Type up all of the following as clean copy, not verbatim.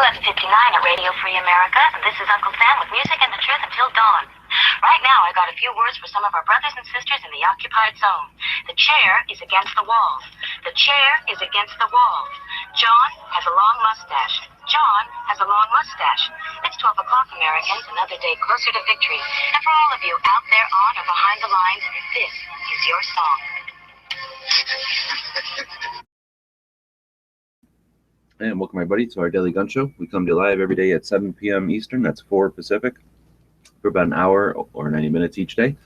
11:59 at Radio Free America, and this is Uncle Sam with music and the truth until dawn. Right now, I got a few words for some of our brothers and sisters in the occupied zone. The chair is against the wall. The chair is against the wall. John has a long mustache. John has a long mustache. It's 12 o'clock, Americans, another day closer to victory. And for all of you out there on or behind the lines, this is your song. And welcome everybody to our daily gun show. We come to you live every day at 7 p.m. Eastern, that's 4 Pacific, for about an hour or 90 minutes each day.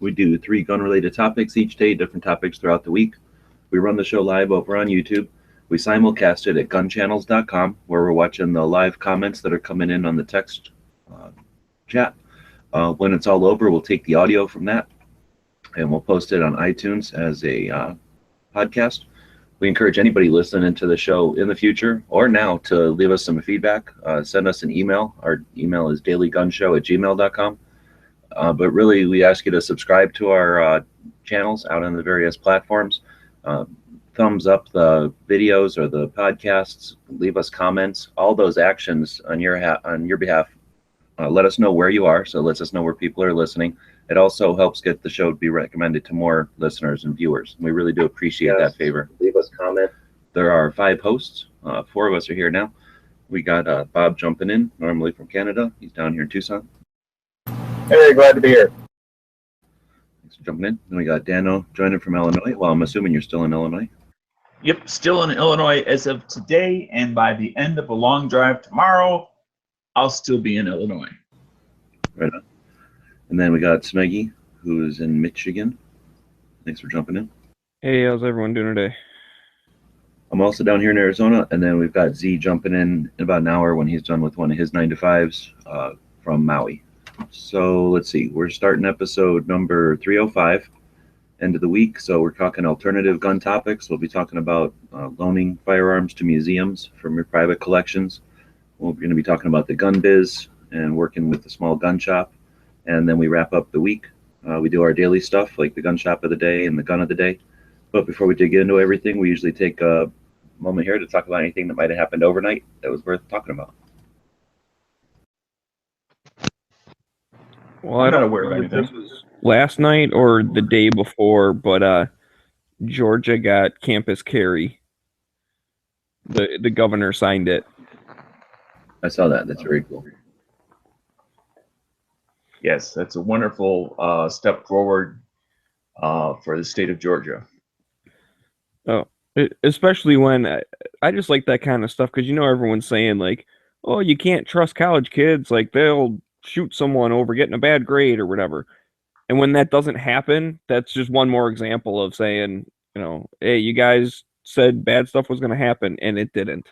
We do 3 gun-related topics each day, different topics throughout the week. We run the show live over on YouTube. We simulcast it at gunchannels.com, where we're watching the live comments that are coming in on the text chat. When it's all over, we'll take the audio from that, and we'll post it on iTunes as a podcast. We encourage anybody listening to the show in the future or now to leave us some feedback. Send us an email. Our email is dailygunshow@gmail.com. But really, we ask you to subscribe to our channels out on the various platforms. Thumbs up the videos or the podcasts. Leave us comments. All those actions on your behalf let us know where you are. So it lets us know where people are listening. It also helps get the show to be recommended to more listeners and viewers. We really do appreciate that favor. Leave us a comment. There are 5 hosts. 4 of us are here now. We got Bob jumping in, normally from Canada. He's down here in Tucson. Hey, glad to be here. Thanks for jumping in. And we got Dano joining from Illinois. Well, I'm assuming you're still in Illinois. Yep, still in Illinois as of today, and by the end of a long drive tomorrow, I'll still be in Illinois. Right on. And then we got Smeggy, who's in Michigan. Thanks for jumping in. Hey, how's everyone doing today? I'm also down here in Arizona, and then we've got Z jumping in about an hour when he's done with one of his 9-to-5s from Maui. So let's see, we're starting episode number 305, end of the week. So we're talking alternative gun topics. We'll be talking about loaning firearms to museums from your private collections. We're going to be talking about the gun biz and working with the small gun shop. And then we wrap up the week. We do our daily stuff like the gun shop of the day and the gun of the day. But before we dig into everything, we usually take a moment here to talk about anything that might have happened overnight that was worth talking about. Well, I'm not aware of anything. This was last night or the day before, but Georgia got campus carry. The governor signed it. I saw that. That's very cool. Yes, that's a wonderful step forward for the state of Georgia. Oh, especially when I just like that kind of stuff because everyone's saying like, oh, you can't trust college kids, like they'll shoot someone over getting a bad grade or whatever. And when that doesn't happen, that's just one more example of saying, hey, you guys said bad stuff was going to happen and it didn't.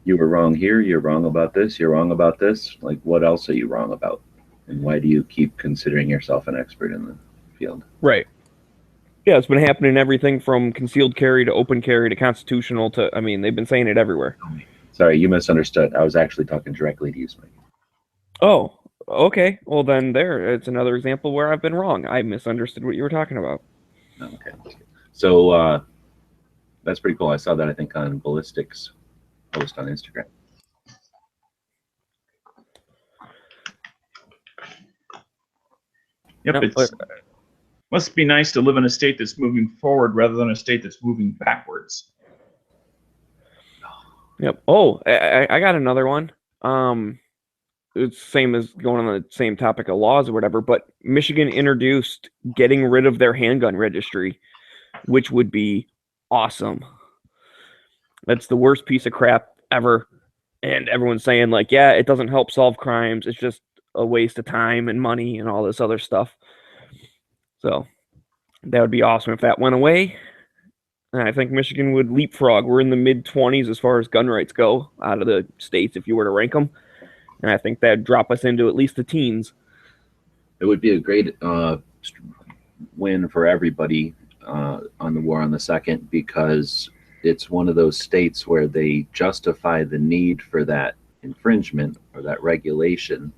You were wrong here, you're wrong about this, you're wrong about this. Like, what else are you wrong about? And why do you keep considering yourself an expert in the field? Right. Yeah, it's been happening everything from concealed carry to open carry to constitutional to, they've been saying it everywhere. Sorry, you misunderstood. I was actually talking directly to you, Smith. Oh, okay. Well, then it's another example where I've been wrong. I misunderstood what you were talking about. Okay. So that's pretty cool. I saw that, I think, on Ballistics post on Instagram. Yep, it must be nice to live in a state that's moving forward rather than a state that's moving backwards. Yep. Oh, I got another one. It's same as going on the same topic of laws or whatever, but Michigan introduced getting rid of their handgun registry, which would be awesome. That's the worst piece of crap ever. And everyone's saying like, yeah, it doesn't help solve crimes. It's just a waste of time and money and all this other stuff. So that would be awesome if that went away. And I think Michigan would leapfrog. We're in the mid-20s as far as gun rights go out of the states if you were to rank them. And I think that'd drop us into at least the teens. It would be a great win for everybody on the war on the second, because it's one of those states where they justify the need for that infringement or that regulation.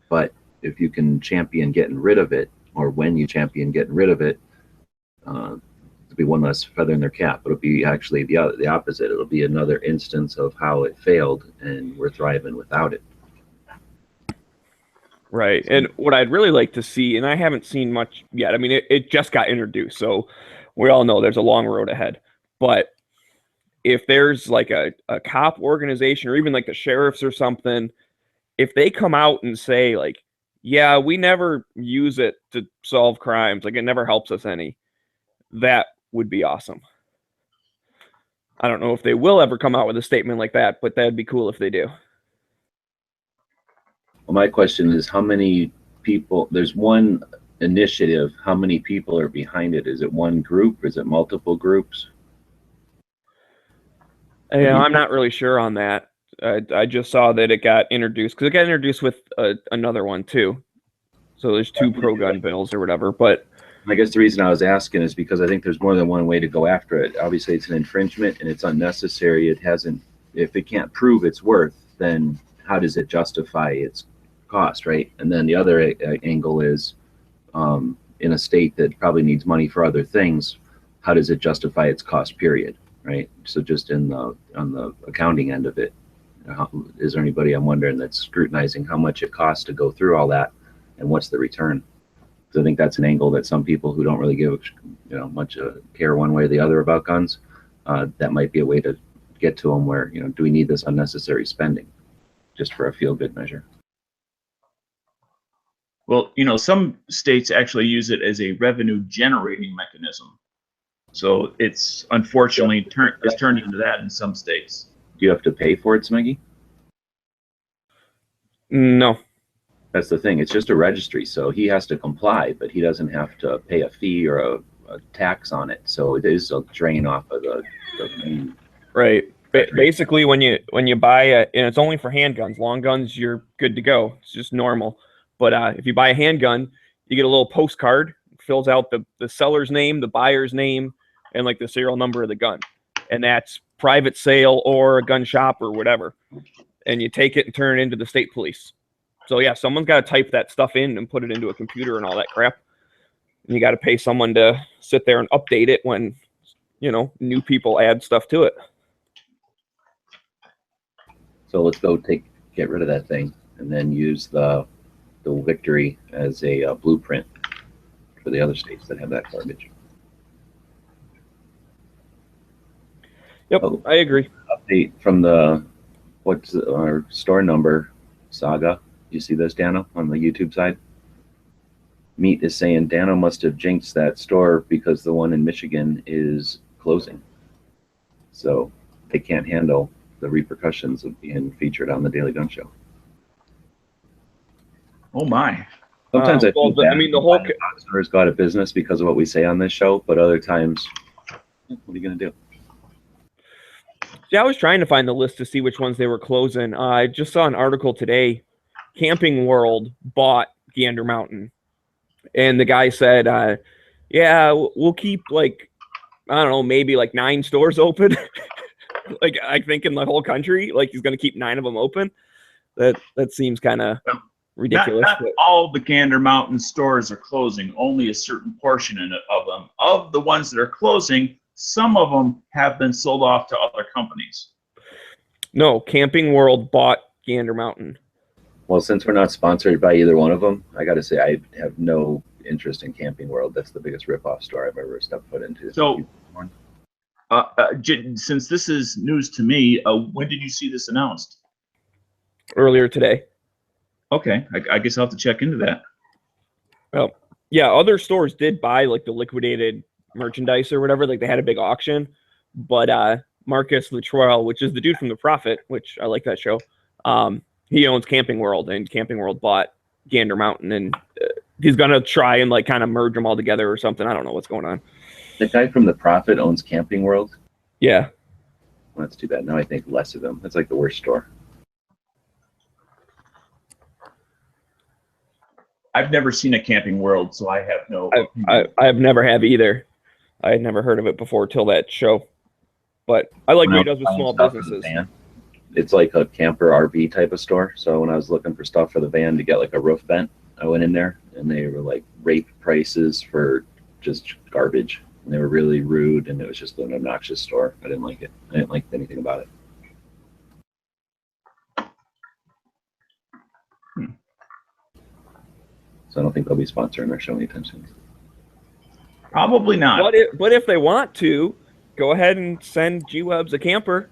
But if you can champion getting rid of it, or when you champion getting rid of it, It'll be one less feather in their cap. It'll be actually the opposite. It'll be another instance of how it failed, and we're thriving without it. Right. And what I'd really like to see, and I haven't seen much yet, I mean, it just got introduced, so we all know there's a long road ahead. But if there's like a cop organization or even like the sheriffs or something, if they come out and say, like, yeah, we never use it to solve crimes, like it never helps us any, that would be awesome. I don't know if they will ever come out with a statement like that, but that'd be cool if they do. Well, my question is, how many people, there's one initiative, how many people are behind it? Is it one group? Is it multiple groups? Yeah, I'm not really sure on that. I just saw that it got introduced, because it got introduced with another one too. So there's two pro-gun bills or whatever, but I guess the reason I was asking is because I think there's more than one way to go after it. Obviously, it's an infringement and it's unnecessary. It hasn't, if it can't prove its worth, then how does it justify its cost, right? And then the other angle is, in a state that probably needs money for other things, how does it justify its cost, period, right? So just on the accounting end of it, is there anybody, I'm wondering, that's scrutinizing how much it costs to go through all that and what's the return? So I think that's an angle that some people who don't really give much care one way or the other about guns, that might be a way to get to them where, do we need this unnecessary spending just for a feel-good measure? Well, some states actually use it as a revenue generating mechanism. So it's unfortunately turned into that in some states. Do you have to pay for it, Smeggy? no. That's the thing. It's just a registry, so he has to comply, but he doesn't have to pay a fee or a tax on it. So it is a drain off of the main. Right. Basically, when you buy and it's only for handguns. Long guns, you're good to go. It's just normal. But if you buy a handgun, you get a little postcard. It fills out the seller's name, the buyer's name, and like the serial number of the gun. And that's private sale or a gun shop or whatever. And you take it and turn it into the state police. So yeah, someone's got to type that stuff in and put it into a computer and all that crap. And you got to pay someone to sit there and update it when, new people add stuff to it. So let's go get rid of that thing and then use the victory as a blueprint for the other states that have that garbage. Yep, I agree. Update from what's our store number, Saga. You see this, Dano, on the YouTube side? Meat is saying Dano must have jinxed that store because the one in Michigan is closing. So they can't handle the repercussions of being featured on the Daily Gun Show. Oh my. Sometimes I feel bad. I mean, the whole stores go out of business because of what we say on this show, but other times, what are you going to do? See, I was trying to find the list to see which ones they were closing. I just saw an article today. Camping World bought Gander Mountain, and the guy said, yeah, we'll keep like, I don't know, maybe like 9 stores open. Like, I think in the whole country, like he's going to keep 9 of them open. That seems kind of ridiculous. Not all the Gander Mountain stores are closing, only a certain portion of them. Of the ones that are closing, some of them have been sold off to other companies. No, Camping World bought Gander Mountain. Well, since we're not sponsored by either one of them, I got to say I have no interest in Camping World. That's the biggest ripoff store I've ever stepped foot into. So, since this is news to me, when did you see this announced? Earlier today. Okay, I guess I'll have to check into that. Well, yeah, other stores did buy like the liquidated merchandise or whatever. Like they had a big auction, but Marcus Luttrell, which is the dude from The Prophet, which I like that show, he owns Camping World, and Camping World bought Gander Mountain, and he's gonna try and like kind of merge them all together or something. I don't know what's going on. The guy from The Prophet owns Camping World? Yeah. Well, that's too bad. Now I think less of him. That's like the worst store. I've never seen a Camping World, so I have no. I've never have either. I had never heard of it before till that show. But I like what he does with small businesses. It's like a camper RV type of store. So when I was looking for stuff for the van to get like a roof vent, I went in there and they were like rape prices for just garbage. And they were really rude, and it was just an obnoxious store. I didn't like it. I didn't like anything about it. So I don't think they'll be sponsoring our show anytime soon. Probably not. But if they want to, go ahead and send G-Webs a camper.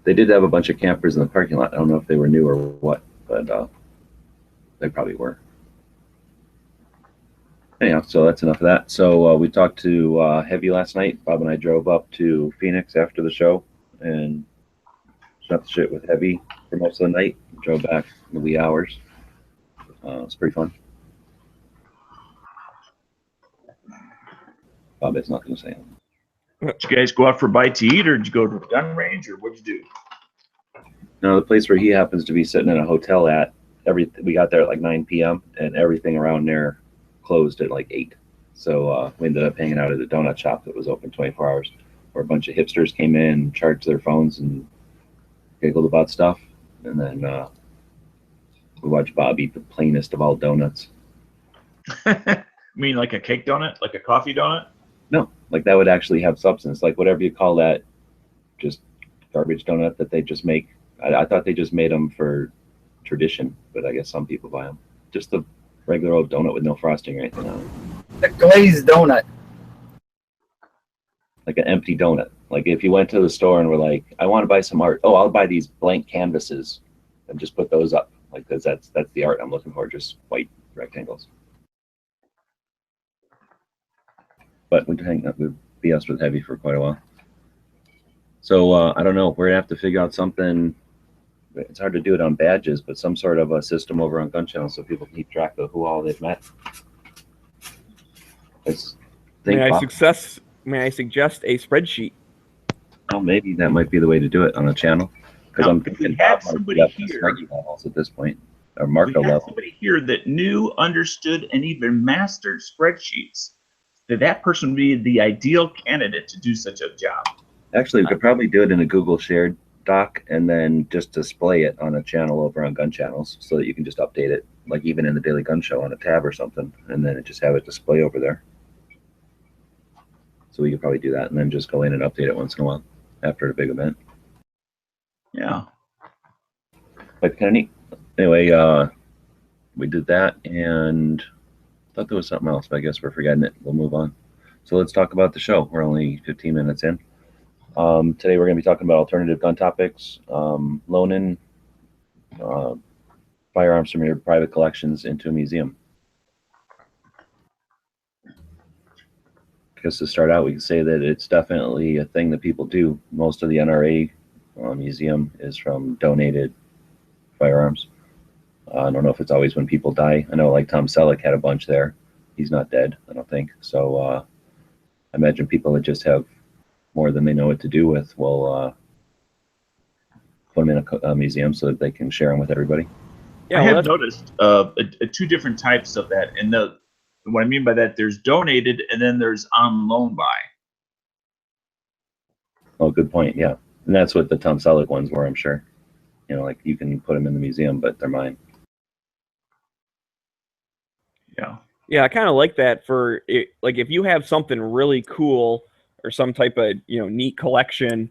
They did have a bunch of campers in the parking lot. I don't know if they were new or what, but they probably were. Anyhow, so that's enough of that. So we talked to Heavy last night. Bob and I drove up to Phoenix after the show and shot the shit with Heavy for most of the night. Drove back in the wee hours. It's pretty fun. Bob has nothing to say. Did you guys go out for a bite to eat, or did you go to the gun range, or what'd you do? No, the place where he happens to be sitting in a hotel at, we got there at like 9 p.m. and everything around there closed at like 8. So we ended up hanging out at a donut shop that was open 24 hours, where a bunch of hipsters came in, charged their phones, and giggled about stuff. And then we watched Bob eat the plainest of all donuts. You mean like a cake donut, like a coffee donut? No, like that would actually have substance, like whatever you call that, just garbage donut that they just make. I thought they just made them for tradition, but I guess some people buy them. Just the regular old donut with no frosting or anything on it. The glazed donut. Like an empty donut. Like if you went to the store and were like, I want to buy some art. Oh, I'll buy these blank canvases and just put those up. Like, because that's the art I'm looking for, just white rectangles. But we'd BS with Heavy for quite a while. So I don't know. We're gonna have to figure out something. It's hard to do it on badges, but some sort of a system over on Gun Channel so people can keep track of who all they've met. May I suggest a spreadsheet? Well, maybe that might be the way to do it on a channel. Because I'm if we thinking had somebody here levels at this point, or we Marco had level. somebody here that knew, understood, and even mastered spreadsheets, that person would be the ideal candidate to do such a job. Actually, we could probably do it in a Google shared doc and then just display it on a channel over on Gun Channels so that you can just update it, like even in the Daily Gun Show on a tab or something, and then just have it display over there. So we could probably do that and then just go in and update it once in a while after a big event. Yeah. But kind of neat. Anyway, we did that, and I thought there was something else, but I guess we're forgetting it. We'll move on. So let's talk about the show. We're only 15 minutes in. Today we're going to be talking about alternative gun topics, loaning firearms from your private collections into a museum. Because to start out, we can say that it's definitely a thing that people do. Most of the NRA museum is from donated firearms. I don't know if it's always when people die. I know like Tom Selleck had a bunch there. He's not dead, I don't think. So I imagine people that just have more than they know what to do with will put them in a museum so that they can share them with everybody. Yeah, I have noticed two different types of that. And what I mean by that, there's donated and then there's on loan by. Oh, good point. Yeah. And that's what the Tom Selleck ones were, I'm sure. You know, like you can put them in the museum, but they're mine. Yeah. Yeah, I kind of like that for it. Like if you have something really cool or some type of, neat collection,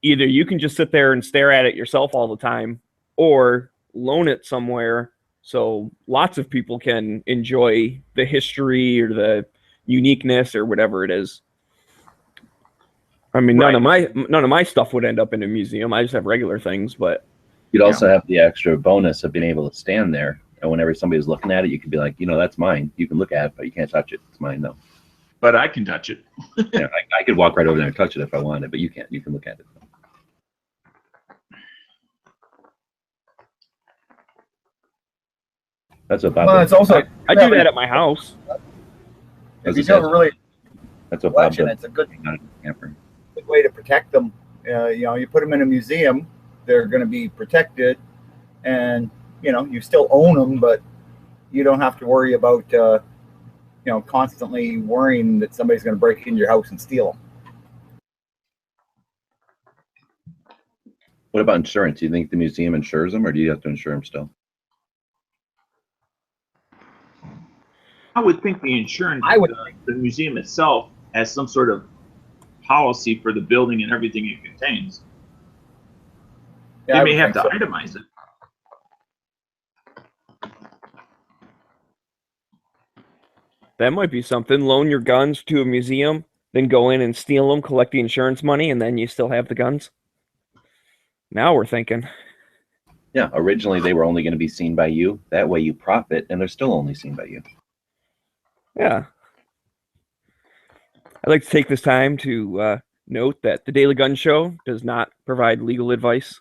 either you can just sit there and stare at it yourself all the time or loan it somewhere so lots of people can enjoy the history or the uniqueness or whatever it is. I mean, none of my stuff would end up in a museum. I just have regular things, but you'd also have the extra bonus of being able to stand there, and whenever somebody's looking at it, you could be like, that's mine. You can look at it, but you can't touch it. It's mine, though. But I can touch it. Yeah, I could walk right over there and touch it if I wanted, but you can't. You can look at it. That's what Bob. Well, it's also I do that at my house. If you do have a really that's what Bob collection, does. it's a good Camper. way to protect them. You put them in a museum, they're going to be protected, and you still own them, but you don't have to worry about constantly worrying that somebody's going to break into your house and steal them. What about insurance? Do you think the museum insures them, or do you have to insure them still? I would think the insurance, I would the museum itself has some sort of policy for the building and everything it contains. Yeah, They I may would have think to so. itemize it. That might be something. Loan your guns to a museum, then go in and steal them, collect the insurance money, and then you still have the guns. Now we're thinking. Yeah, originally they were only going to be seen by you. That way you profit, and they're still only seen by you. Yeah. I'd like to take this time to note that the Daily Gun Show does not provide legal advice,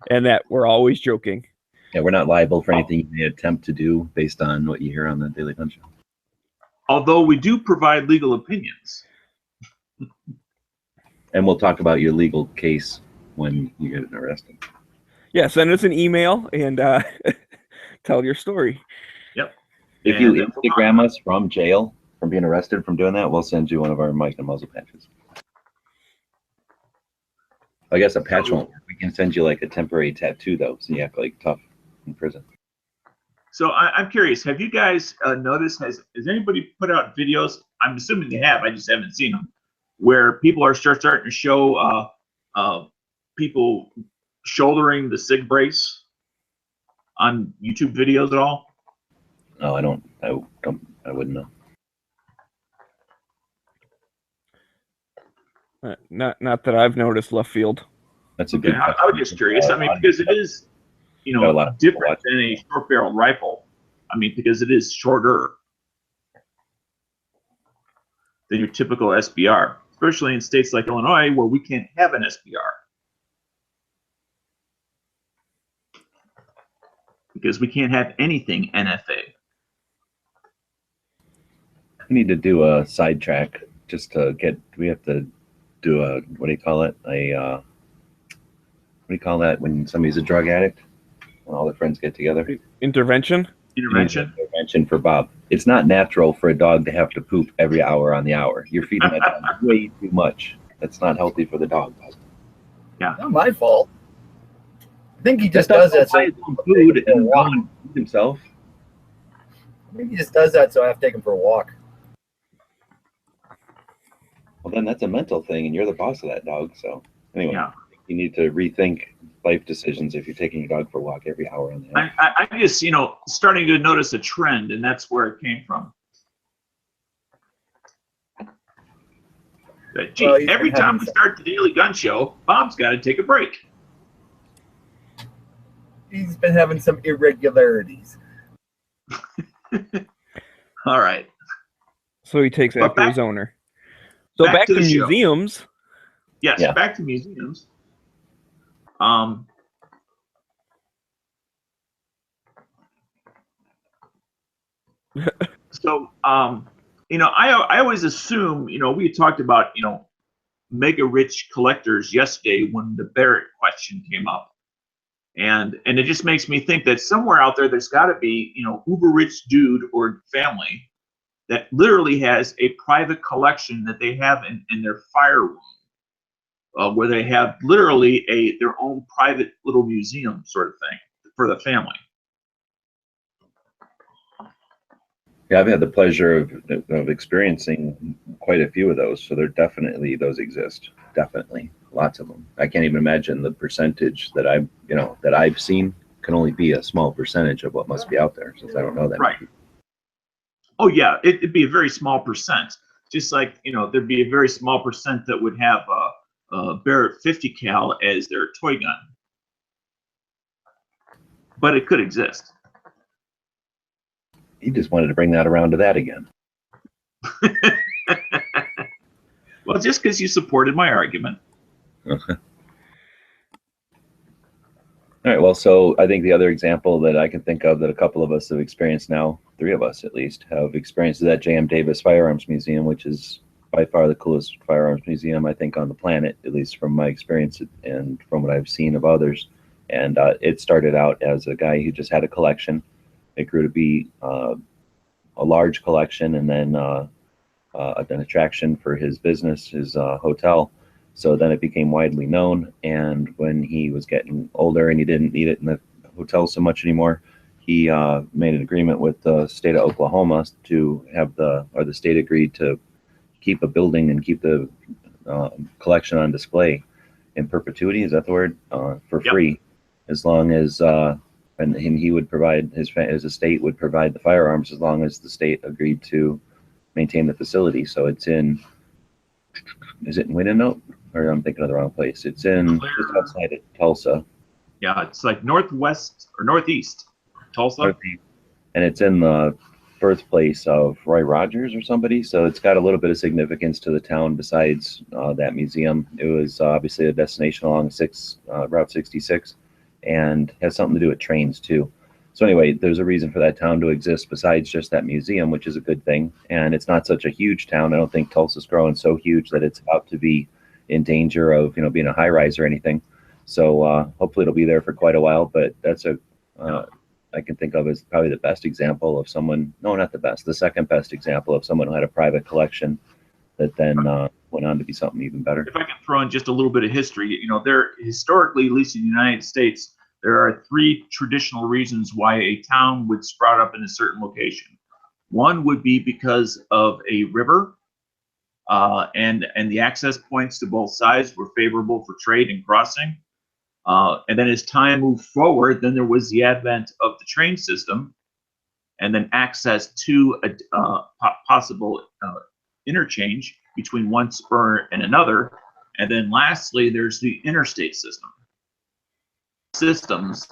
and that we're always joking. Yeah, we're not liable for anything you may attempt to do based on what you hear on the Daily Gun Show. Although we do provide legal opinions. And we'll talk about your legal case when you get arrested. Yeah, send us an email and tell your story. Yep. If you Instagram us from jail, from being arrested, from doing that, we'll send you one of our mic and muzzle patches. I guess a patch won't work. We can send you like a temporary tattoo though, so you act like tough in prison. So I'm curious, have you guys noticed, has anybody put out videos? I'm assuming they have, I just haven't seen them, where people are starting to show people shouldering the SIG brace on YouTube videos at all? No, I wouldn't know. Not that I've noticed left field. That's a good question. I was just curious. I mean, because it is, different than a short barrel rifle. I mean, because it is shorter than your typical SBR, especially in states like Illinois where we can't have an SBR. Because we can't have anything NFA. We need to do a sidetrack just to get, we have to do a, what do you call it? What do you call that when somebody's a drug addict? When all their friends get together? Intervention? Intervention for Bob. It's not natural for a dog to have to poop every hour on the hour. You're feeding that dog way too much. That's not healthy for the dog. Yeah. Not my fault. I think he just does that so his own food and go and feed himself. I think he just does that so I have to take him for a walk. Well, then that's a mental thing, and you're the boss of that dog. So anyway, yeah. You need to rethink life decisions if you're taking your dog for a walk every hour on the hour. I just, starting to notice a trend, and that's where it came from. But, gee, well, every time we start the Daily Gun Show, Bob's got to take a break. He's been having some irregularities. All right. So he takes after his owner. So back to museums. Show. Yes, yeah. Back to museums. So, I always assume, we talked about, mega rich collectors yesterday when the Barrett question came up. And it just makes me think that somewhere out there's got to be, uber rich dude or family that literally has a private collection that they have in their fire room. Where they have literally their own private little museum sort of thing for the family. Yeah, I've had the pleasure of experiencing quite a few of those. So those exist. Definitely, lots of them. I can't even imagine the percentage that I've seen. Can only be a small percentage of what must be out there, since I don't know that. Right. Oh yeah, it'd be a very small percent. Just like there'd be a very small percent that would have Barrett 50 cal as their toy gun, but it could exist. You just wanted to bring that around to that again. Well, just because you supported my argument. Okay. All right. Well, so I think the other example that I can think of that a couple of us have experienced now, 3 of us at least, have experienced is at J.M. Davis Firearms Museum, which is by far the coolest firearms museum, I think, on the planet, at least from my experience and from what I've seen of others. And it started out as a guy who just had a collection. It grew to be a large collection, and then an attraction for his business, his hotel. So then it became widely known. And when he was getting older and he didn't need it in the hotel so much anymore, he made an agreement with the state of Oklahoma to have the state agreed to keep a building and keep the collection on display in perpetuity. Is that the word? For Yep. free, as long as and he would provide his estate would provide the firearms as long as the state agreed to maintain the facility. So it's in. Is it in Winanoke? Or I'm thinking of the wrong place. It's in just outside of Tulsa. Yeah, it's like northwest or northeast Tulsa. And it's in the birthplace of Roy Rogers or somebody. So it's got a little bit of significance to the town besides that museum. It was obviously a destination along Route 66 and has something to do with trains too. So anyway, there's a reason for that town to exist besides just that museum, which is a good thing. And it's not such a huge town. I don't think Tulsa's growing so huge that it's about to be in danger of, being a high rise or anything. So hopefully it'll be there for quite a while. But that's I can think of as probably the best example of someone. No, not the best. The second best example of someone who had a private collection that then went on to be something even better. If I can throw in just a little bit of history, there historically, at least in the United States, there are 3 traditional reasons why a town would sprout up in a certain location. One would be because of a river, and the access points to both sides were favorable for trade and crossing. And then as time moved forward, then there was the advent of the train system, and then access to a possible interchange between one spur and another. And then lastly, there's the interstate system. Systems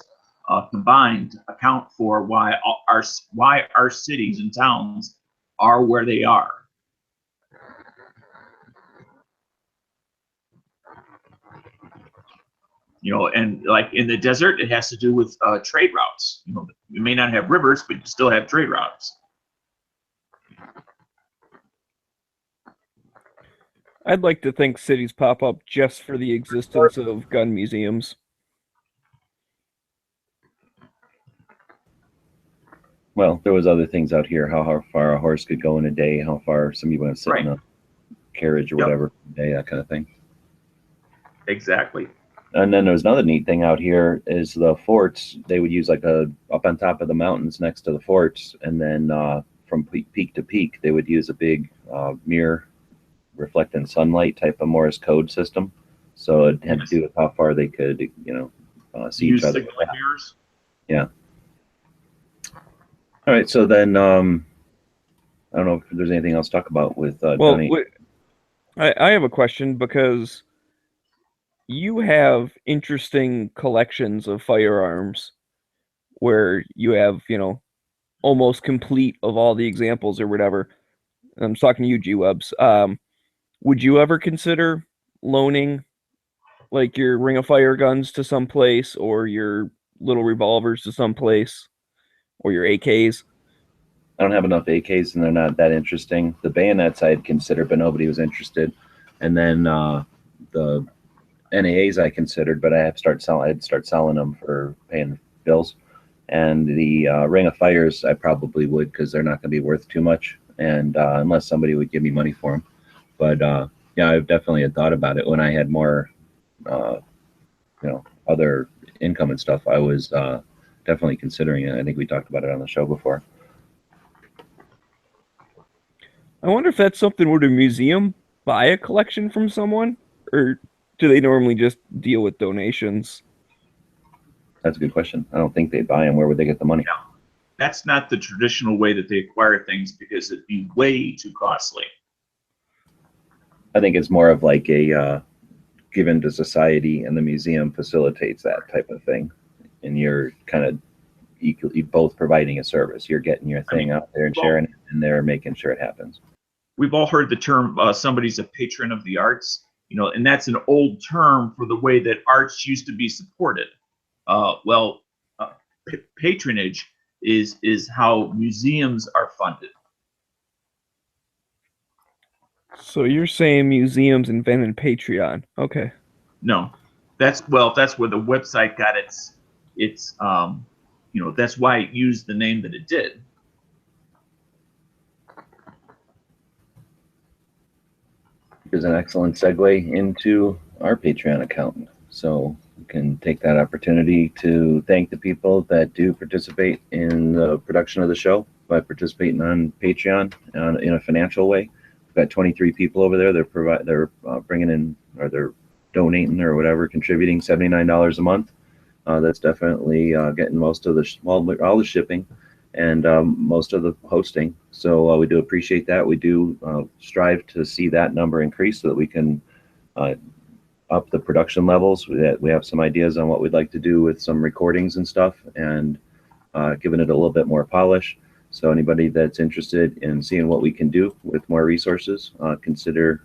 combined account for why our cities and towns are where they are. And like in the desert, it has to do with trade routes. We may not have rivers, but you still have trade routes. I'd like to think cities pop up just for the existence of gun museums. Well, there was other things out here, how far a horse could go in a day, how far somebody would sit in a carriage or whatever, a day, that kind of thing. Exactly. And then there was another neat thing out here is the forts. They would use like up on top of the mountains next to the forts, and then from peak to peak, they would use a big mirror reflecting sunlight type of Morse code system. So it had to do with how far they could, see each other. Mirrors. Yeah. All right. So then, I don't know if there's anything else to talk about with. I have a question because you have interesting collections of firearms where you have, almost complete of all the examples or whatever. I'm talking to you, G-Webs. Would you ever consider loaning like your Ring of Fire guns to some place, or your little revolvers to some place, or your AKs? I don't have enough AKs and they're not that interesting. The bayonets I'd consider, but nobody was interested. And then the NAAs I considered, but I'd start selling them for paying bills. And the Ring of Fires I probably would, because they're not going to be worth too much, and unless somebody would give me money for them. But yeah, I've definitely had thought about it when I had more, other income and stuff. I was definitely considering it. I think we talked about it on the show before. I wonder if that's something. Would a museum buy a collection from someone, or do they normally just deal with donations? That's a good question. I don't think they buy them. Where would they get the money? No, that's not the traditional way that they acquire things, because it'd be way too costly. I think it's more of like a given to society, and the museum facilitates that type of thing. And you're kind of equally both providing a service. You're getting your thing out there and sharing it, and they're making sure it happens. We've all heard the term somebody's a patron of the arts, and that's an old term for the way that arts used to be supported. Patronage is how museums are funded. So you're saying museums invented Patreon? Okay. No, that's where the website got its that's why it used the name that it did. Here's an excellent segue into our Patreon account. So can take that opportunity to thank the people that do participate in the production of the show by participating on Patreon in a financial way. We've got 23 people over there. They're bringing in, or they're donating or whatever, contributing $79 a month. That's definitely getting most of all the shipping and most of the hosting. So we do appreciate that. We do strive to see that number increase so that we can up the production levels. We have some ideas on what we'd like to do with some recordings and stuff, and giving it a little bit more polish. So anybody that's interested in seeing what we can do with more resources, consider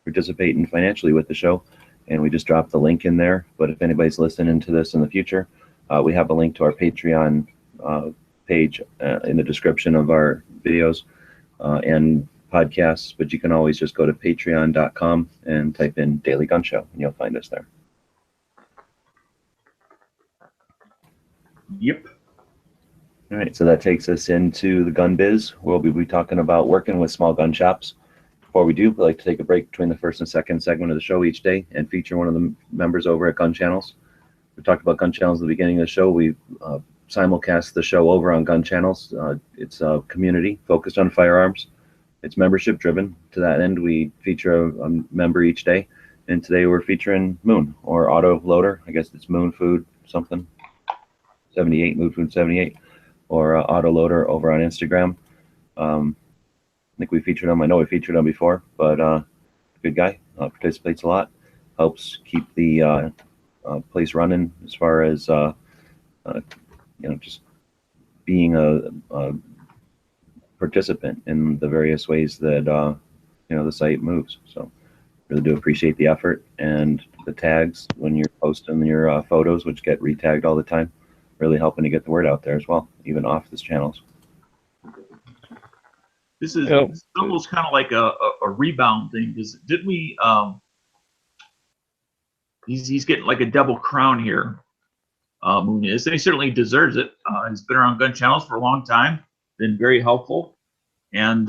participating financially with the show. And we just dropped the link in there. But if anybody's listening to this in the future, we have a link to our Patreon page in the description of our videos and podcasts. But you can always just go to patreon.com and type in Daily Gun Show, and you'll find us there. Yep. All right, so that takes us into the gun biz. We'll be talking about working with small gun shops. Before we do, we like to take a break between the first and second segment of the show each day and feature one of the members over at Gun Channels. We talked about Gun Channels at the beginning of the show. We simulcast the show over on Gun Channels. It's a community focused on firearms. It's membership driven. To that end, we feature a member each day. And today we're featuring Moon, or Auto Loader. I guess it's Moon Food something, 78, Moon Food 78, or Auto Loader over on Instagram. I think we featured him. I know we featured him before, but good guy. Participates a lot. Helps keep the place running as far as just being a participant in the various ways that the site moves. So really do appreciate the effort and the tags when you're posting your photos, which get retagged all the time. Really helping to get the word out there as well, even off this channels. This is almost kind of like a rebound thing, because didn't we? He's getting like a double crown here. Moon is, and he certainly deserves it. He's been around Gun Channels for a long time, been very helpful, and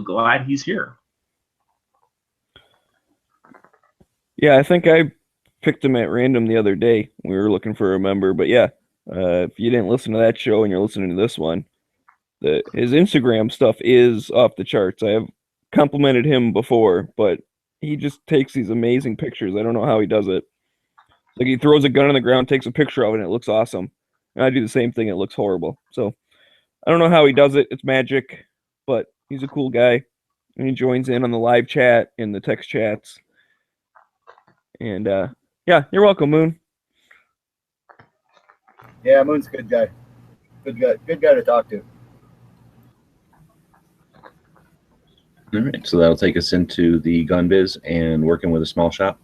glad he's here. Yeah, I think I picked him at random the other day. We were looking for a member, but yeah, if you didn't listen to that show and you're listening to this one, his Instagram stuff is off the charts. I have complimented him before, but he just takes these amazing pictures. I don't know how he does it. Like, he throws a gun on the ground, takes a picture of it, and it looks awesome. And I do the same thing, it looks horrible. So I don't know how he does it. It's magic, but he's a cool guy. And he joins in on the live chat and the text chats. And yeah, you're welcome, Moon. Yeah, Moon's a good guy. Good guy to talk to. All right, so that'll take us into the gun biz and working with a small shop.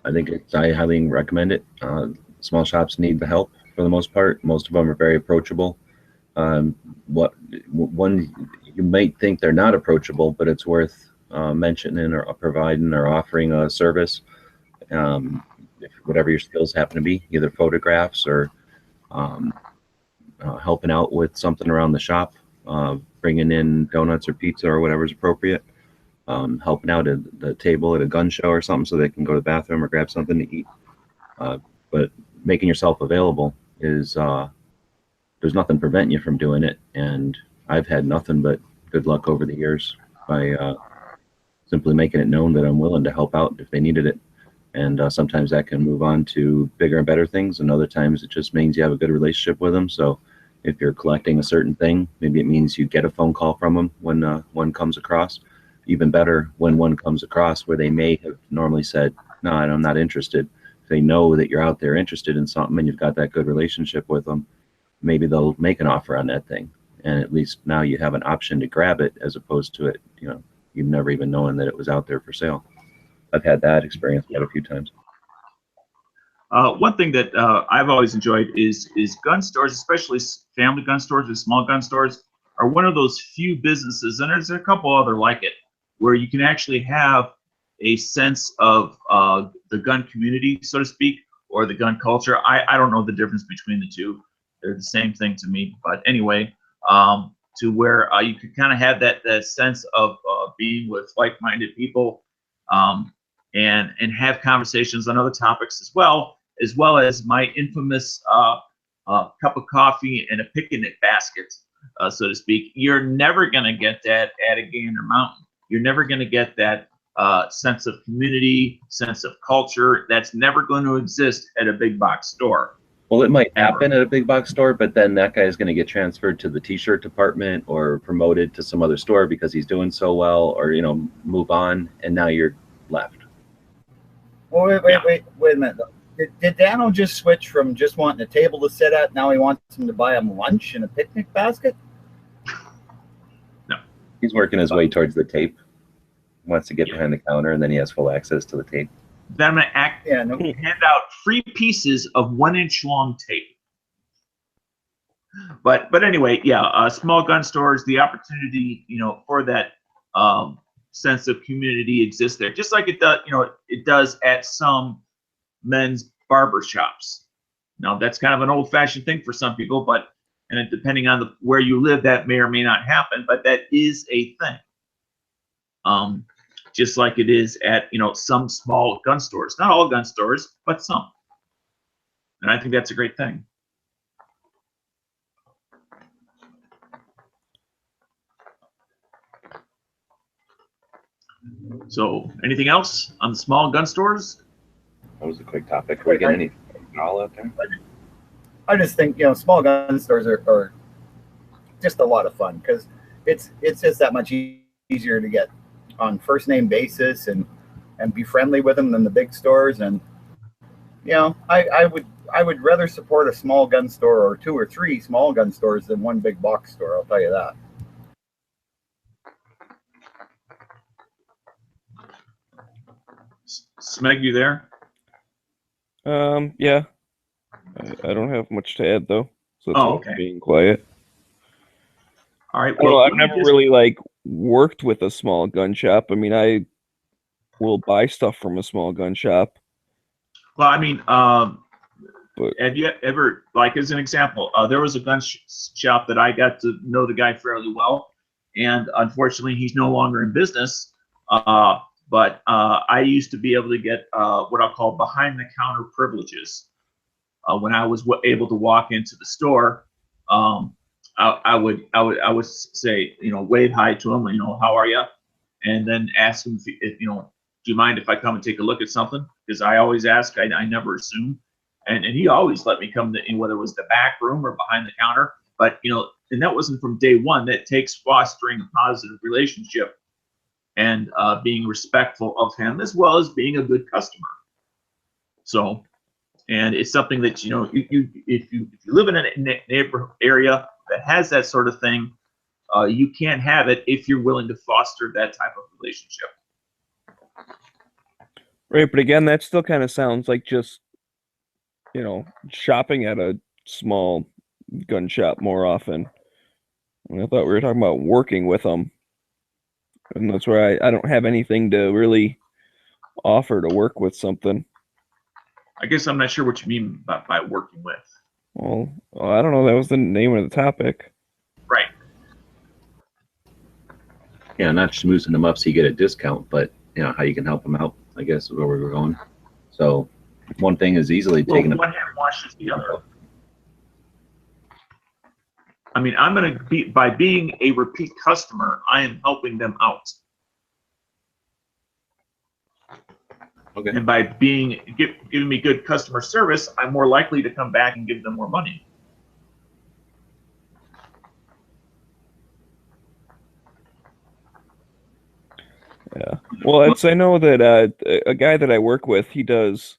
I highly recommend it. Small shops need the help for the most part. Most of them are very approachable. One, you might think they're not approachable, but it's worth mentioning or providing or offering a service. Whatever your skills happen to be, either photographs or helping out with something around the shop, bringing in donuts or pizza or whatever's appropriate, helping out at the table at a gun show or something so they can go to the bathroom or grab something to eat. But making yourself available is, there's nothing preventing you from doing it. And I've had nothing but good luck over the years by simply making it known that I'm willing to help out if they needed it. And sometimes that can move on to bigger and better things, and other times it just means you have a good relationship with them. So if you're collecting a certain thing, maybe it means you get a phone call from them when one comes across. Even better, when one comes across where they may have normally said, no, I'm not interested. If they know that you're out there interested in something and you've got that good relationship with them, maybe they'll make an offer on that thing. And at least now you have an option to grab it, as opposed to it, you've never even known that it was out there for sale. I've had that experience quite a few times. One thing that I've always enjoyed is gun stores, especially family gun stores or small gun stores, are one of those few businesses, and there's a couple other like it, where you can actually have a sense of the gun community, so to speak, or the gun culture. I don't know the difference between the two. They're the same thing to me. But anyway, to where you could kind of have that sense of being with like-minded people, and have conversations on other topics as well as my infamous cup of coffee and a picnic basket, so to speak. You're never going to get that at a Gander Mountain. You're never going to get that sense of community, sense of culture. That's never going to exist at a big box store. Well, it might happen at a big box store, but then that guy is going to get transferred to the t-shirt department or promoted to some other store because he's doing so well, or, you know, move on, and now you're left. Well, wait a minute. Did Dano just switch from just wanting a table to sit at, now he wants him to buy him lunch and a picnic basket? No. He's working his way towards the tape. Wants to get behind the counter, and then he has full access to the tape. Then I'm going to hand out free pieces of 1-inch long tape. But anyway, yeah, small gun stores, the opportunity, you know, for that sense of community exists there, just like it does, you know, it does at some men's barber shops. Now, that's kind of an old-fashioned thing for some people, but and depending on where you live, that may or may not happen, but that is a thing. Just like it is at, you know, some small gun stores. Not all gun stores, but some. And I think that's a great thing. So, anything else on the small gun stores? That was a quick topic. Are we getting anything all out there? I just think, you know, small gun stores are just a lot of fun because it's just that much easier to get on first name basis and be friendly with them than the big stores. And, you know, I would rather support a small gun store or 2 or 3 small gun stores than one big box store. I'll tell you that. Smeg, you there? Yeah. I don't have much to add though. So it's okay. Being quiet. All right. Well, I've never really like worked with a small gun shop. I mean, I will buy stuff from a small gun shop. Well, I mean, have you ever, like, as an example, there was a gun shop that I got to know the guy fairly well, and unfortunately, he's no longer in business. But I used to be able to get what I'll call behind-the-counter privileges. When I was able to walk into the store, I would say, you know, wave hi to him, you know, how are you, and then ask him if you know, do you mind if I come and take a look at something? Because I always ask, I never assume, and he always let me come to, whether it was the back room or behind the counter. But you know, and that wasn't from day one. That takes fostering a positive relationship and being respectful of him, as well as being a good customer. So, and it's something that, you know, if you live in a neighborhood area that has that sort of thing, you can't have it if you're willing to foster that type of relationship. Right, but again, that still kind of sounds like just, you know, shopping at a small gun shop more often. And I thought we were talking about working with them. And that's where I don't have anything to really offer to work with something. I guess I'm not sure what you mean by working with. Well, I don't know. That was the name of the topic. Right. Yeah, not schmoozing them up so you get a discount, but, you know, how you can help them out, I guess, is where we were going. So one thing is easily taking one hand washes the other. I mean, I'm going to be, by being a repeat customer, I am helping them out. Okay. And by giving me good customer service, I'm more likely to come back and give them more money. Yeah. Well, I know that a guy that I work with, he does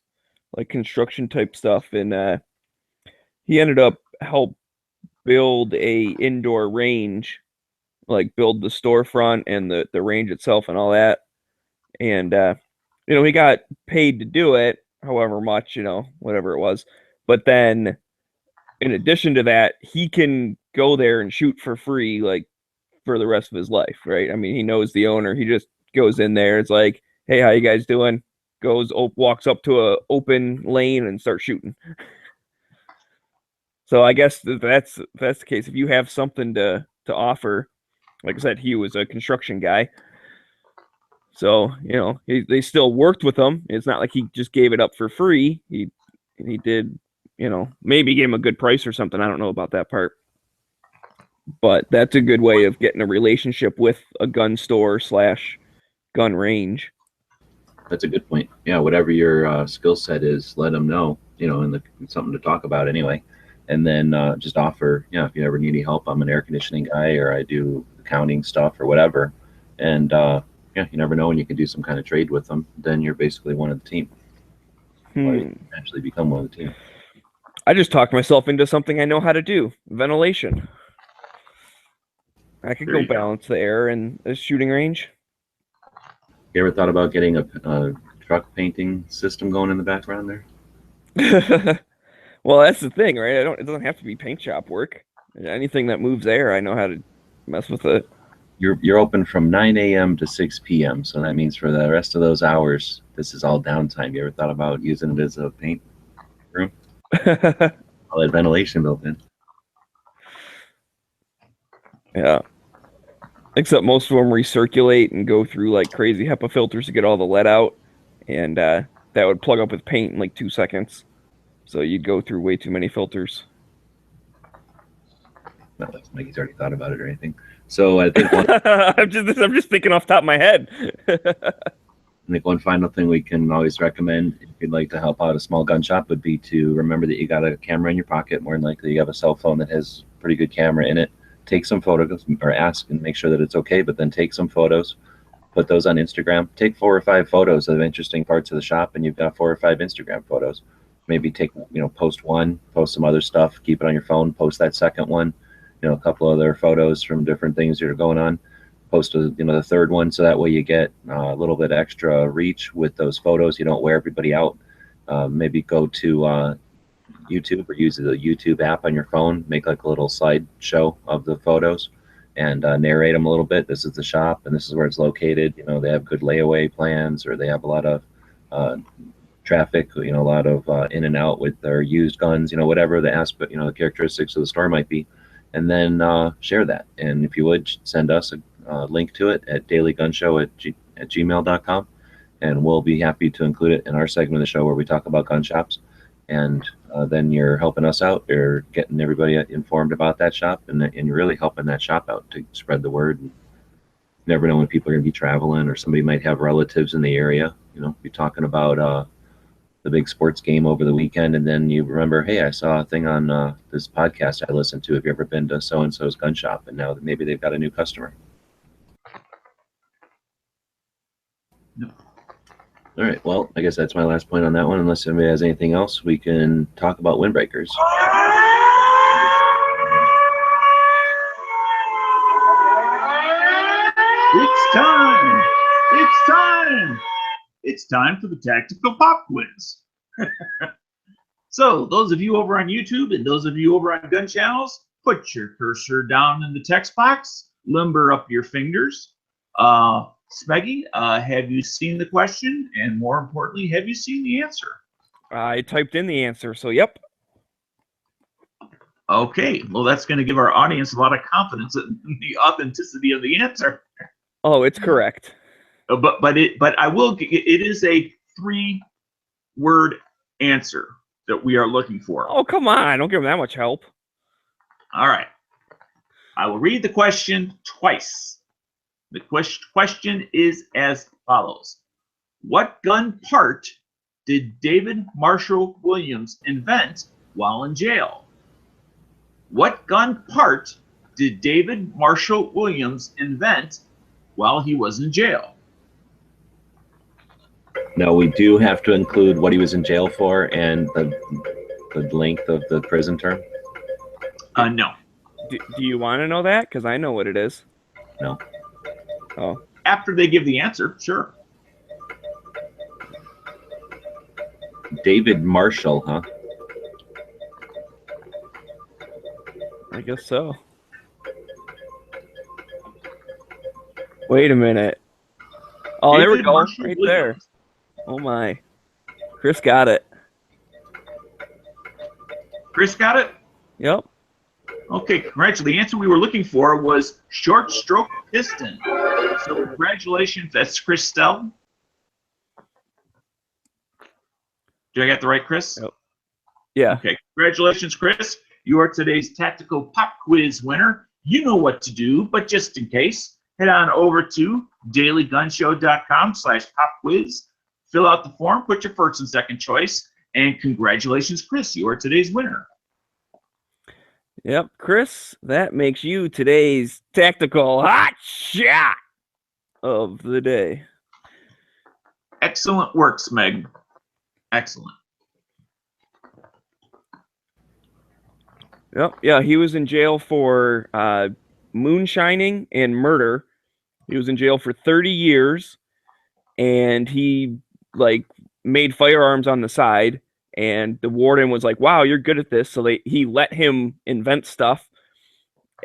like construction type stuff, and he ended up help build a indoor range, like build the storefront and the range itself and all that. And you know, he got paid to do it, however much, you know, whatever it was. But then in addition to that, he can go there and shoot for free, like for the rest of his life, right? I mean, he knows the owner. He just goes in there. It's like, hey, how you guys doing? Goes, walks up to a open lane and starts shooting. So I guess that's the case. If you have something to offer, like I said, he was a construction guy. So, they still worked with him. It's not like he just gave it up for free. He did, maybe gave him a good price or something. I don't know about that part. But that's a good way of getting a relationship with a gun store / gun range. That's a good point. Yeah, whatever your skill set is, let them know, and something to talk about anyway. And then just offer, if you ever need any help, I'm an air conditioning guy, or I do accounting stuff or whatever. And you never know when you can do some kind of trade with them. Then you're basically one of the team. Or you can actually become one of the team. I just talked myself into something I know how to do: ventilation. I could go balance the air in a shooting range. You ever thought about getting a truck painting system going in the background there? Well, that's the thing, right? It doesn't have to be paint shop work. Anything that moves air, I know how to mess with it. You're open from 9 a.m. to 6 p.m. So that means for the rest of those hours, this is all downtime. You ever thought about using it as a paint room? All that ventilation built in. Yeah. Except most of them recirculate and go through like crazy HEPA filters to get all the lead out. And that would plug up with paint in like 2 seconds. So you'd go through way too many filters. Not like he's already thought about it or anything. So I think I'm just thinking off the top of my head. I think one final thing we can always recommend if you'd like to help out a small gun shop would be to remember that you got a camera in your pocket. More than likely you have a cell phone that has a pretty good camera in it. Take some photos, or ask and make sure that it's okay, but then take some photos, put those on Instagram. Take 4 or 5 photos of interesting parts of the shop, and you've got 4 or 5 Instagram photos. Maybe take, post one, post some other stuff, keep it on your phone, post that second one, a couple other photos from different things that are going on. Post the third one, so that way you get a little bit extra reach with those photos. You don't wear everybody out. Maybe go to YouTube or use the YouTube app on your phone. Make like a little slideshow of the photos and narrate them a little bit. This is the shop and this is where it's located. They have good layaway plans, or they have a lot of traffic. A lot of in and out with their used guns. Whatever the aspect, the characteristics of the store might be, and then share that. And if you would, send us a link to it at dailygunshow@gmail.com, and we'll be happy to include it in our segment of the show where we talk about gun shops. And then you're helping us out. You're getting everybody informed about that shop, and you're really helping that shop out to spread the word. You never know when people are going to be traveling, or somebody might have relatives in the area. Be talking about the big sports game over the weekend, and then you remember, hey, I saw a thing on this podcast I listened to. Have you ever been to so-and-so's gun shop? And now maybe they've got a new customer. No. All right, well, I guess that's my last point on that one. Unless anybody has anything else, we can talk about windbreakers. It's time! It's time! It's time for the Tactical Pop Quiz. So, those of you over on YouTube and those of you over on gun channels, put your cursor down in the text box, limber up your fingers. Smeggy, have you seen the question? And more importantly, have you seen the answer? I typed in the answer, so yep. Okay, well, that's going to give our audience a lot of confidence in the authenticity of the answer. Oh, it's correct. But I will. It is a 3-word answer that we are looking for. Oh, come on! Don't give them that much help. All right, I will read the question twice. The question is as follows: what gun part did David Marshall Williams invent while in jail? What gun part did David Marshall Williams invent while he was in jail? No, we do have to include what he was in jail for and the length of the prison term. No. Do you want to know that? Because I know what it is. No. Oh. After they give the answer, sure. David Marshall, huh? I guess so. Wait a minute. Oh, David there we go. Marshall Right Williams. there. Oh my. Chris got it. Chris got it? Yep. Okay, congratulations. The answer we were looking for was short stroke piston. So congratulations, that's Chris Stell. Did I get the right Chris? Yep. Yeah. Okay, congratulations, Chris. You are today's tactical pop quiz winner. You know what to do, but just in case, head on over to dailygunshow.com/pop-quiz. Fill out the form, put your first and second choice, and congratulations, Chris. You are today's winner. Yep, Chris, that makes you today's tactical hot shot of the day. Excellent work, Smeg. Excellent. Yep, yeah, he was in jail for moonshining and murder. He was in jail for 30 years, and he made firearms on the side. And the warden was like, "Wow, you're good at this." So he let him invent stuff,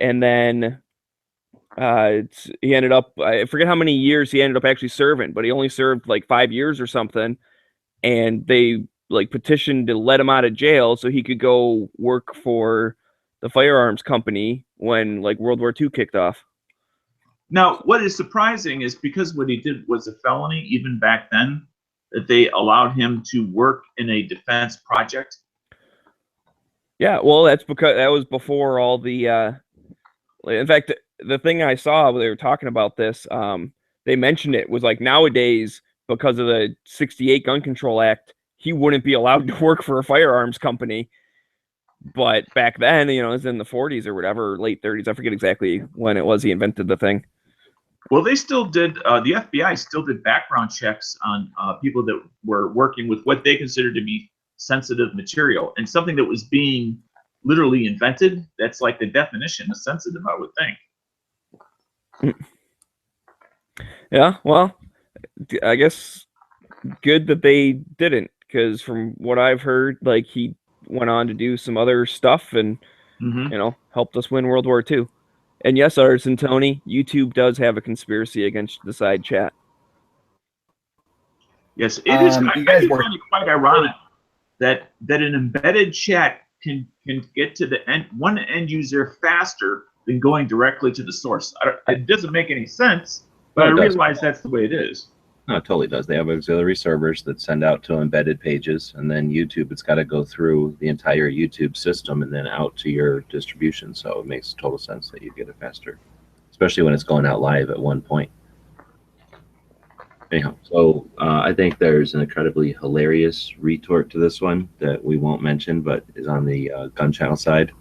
and then he ended up, I forget how many years he ended up actually serving, but he only served like 5 years or something. And they petitioned to let him out of jail so he could go work for the firearms company when World War II kicked off. Now, what is surprising is because what he did was a felony even back then, that they allowed him to work in a defense project. Yeah, well, that's because that was before all the in fact, the thing I saw when they were talking about this, they mentioned it was nowadays, because of the 68 Gun Control Act, he wouldn't be allowed to work for a firearms company. But back then, it was in the 40s or whatever, late 30s. I forget exactly when it was he invented the thing. Well, they still did, the FBI still did background checks on people that were working with what they considered to be sensitive material, and something that was being literally invented. That's like the definition of sensitive, I would think. Yeah, well, I guess good that they didn't, because from what I've heard, he went on to do some other stuff and helped us win World War II. And yes, Artisan Tony, YouTube does have a conspiracy against the side chat. Yes, it is. I You guys find were it quite ironic that an embedded chat can get to the one end user faster than going directly to the source. It doesn't make any sense, but No, I it does. realize that's the way it is. No, it totally does. They have auxiliary servers that send out to embedded pages, and then YouTube, it's got to go through the entire YouTube system and then out to your distribution. So it makes total sense that you get it faster, especially when it's going out live at one point. Anyhow, so I think there's an incredibly hilarious retort to this one that we won't mention, but is on the gun channel side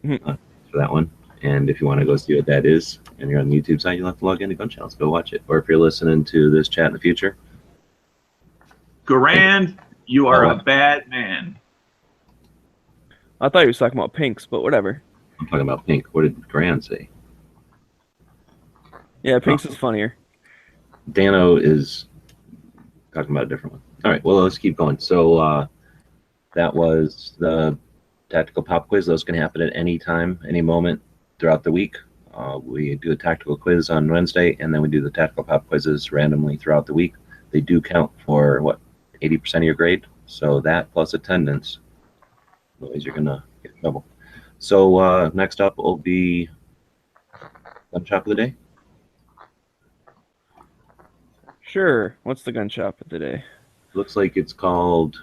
for that one. And if you want to go see what that is, and you're on the YouTube side, you'll have to log into Gun Channels. Go watch it. Or if you're listening to this chat in the future, Garand, you are a bad man. I thought he was talking about pinks, but whatever. I'm talking about Pink. What did Grand say? Yeah, pinks is funnier. Dano is talking about a different one. All right, well, let's keep going. So that was the tactical pop quiz. Those can happen at any time, any moment throughout the week. We do a tactical quiz on Wednesday, and then we do the tactical pop quizzes randomly throughout the week. They do count for, 80% of your grade? So that plus attendance. Otherwise, you're going to get in trouble. So next up will be gun shop of the day. Sure. What's the gun shop of the day? Looks like it's called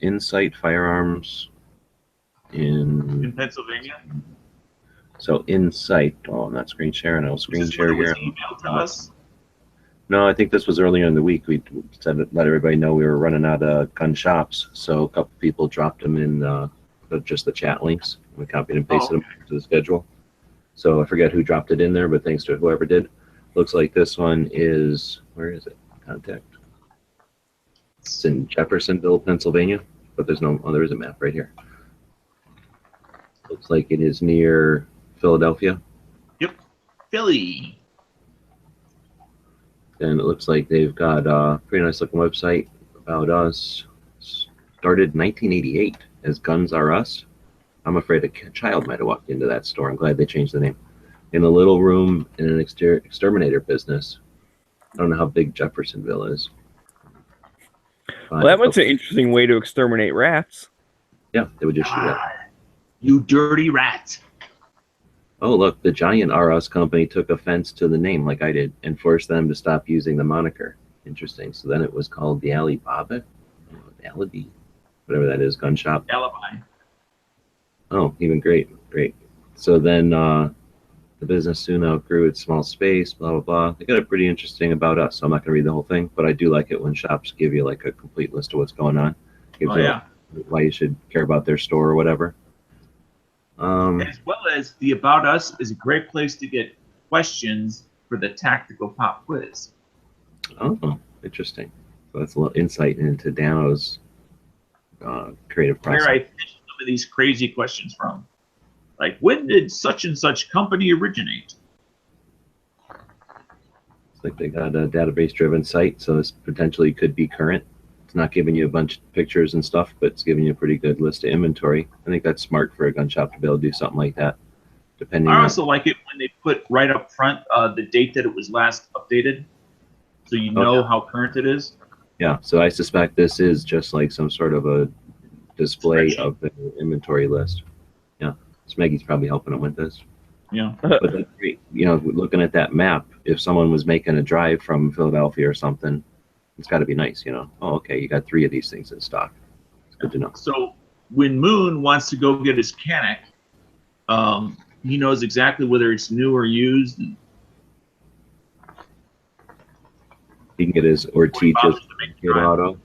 Insite Firearms In Pennsylvania. So Insite. Oh, I'm not screen sharing. I'll screen share here. Email to us. No, I think this was earlier in the week. We said let everybody know we were running out of gun shops, so a couple people dropped them in just the chat links. We copied and pasted them to the schedule. So I forget who dropped it in there, but thanks to whoever did. Looks like this one is, where is it? Contact. It's in Jeffersonville, Pennsylvania, but there's no, oh, there is a map right here. Looks like it is near Philadelphia. Yep, Philly. And it looks like they've got a pretty nice looking website about us. Started in 1988 as Guns Are Us. I'm afraid a child might have walked into that store. I'm glad they changed the name. In a little room in an exterminator business. I don't know how big Jeffersonville is. Well, that was an interesting way to exterminate rats. Yeah, they would just shoot at. You dirty rat. Oh, look, the giant R Us company took offense to the name like I did and forced them to stop using the moniker. Interesting. So then it was called the Alibaba? Oh, the Alibi, whatever that is, gun shop. Alibi. Oh, even great. So then the business soon outgrew its small space, blah, blah, blah. They got a pretty interesting about us, so I'm not going to read the whole thing, but I do like it when shops give you like a complete list of what's going on. Gives you why you should care about their store or whatever. As well as the About Us is a great place to get questions for the Tactical Pop Quiz. Oh, interesting. So that's a little insight into Dano's creative process. Where I fish some of these crazy questions from. Like, when did such and such company originate? It's like they got a database-driven site, so this potentially could be current. It's not giving you a bunch of pictures and stuff, but it's giving you a pretty good list of inventory. I think that's smart for a gun shop to be able to do something like that. Depending. I also like it when they put right up front the date that it was last updated, so you know how current it is. Yeah, so I suspect this is just like some sort of a display of the inventory list. Yeah, so Maggie's probably helping them with this. Yeah. But that's great. You know, looking at that map, if someone was making a drive from Philadelphia or something, it's got to be nice, you know. Oh, okay, you got 3 of these things in stock. It's good to know. So when Moon wants to go get his Canic, he knows exactly whether it's new or used. He can get his Ortigas pocket auto.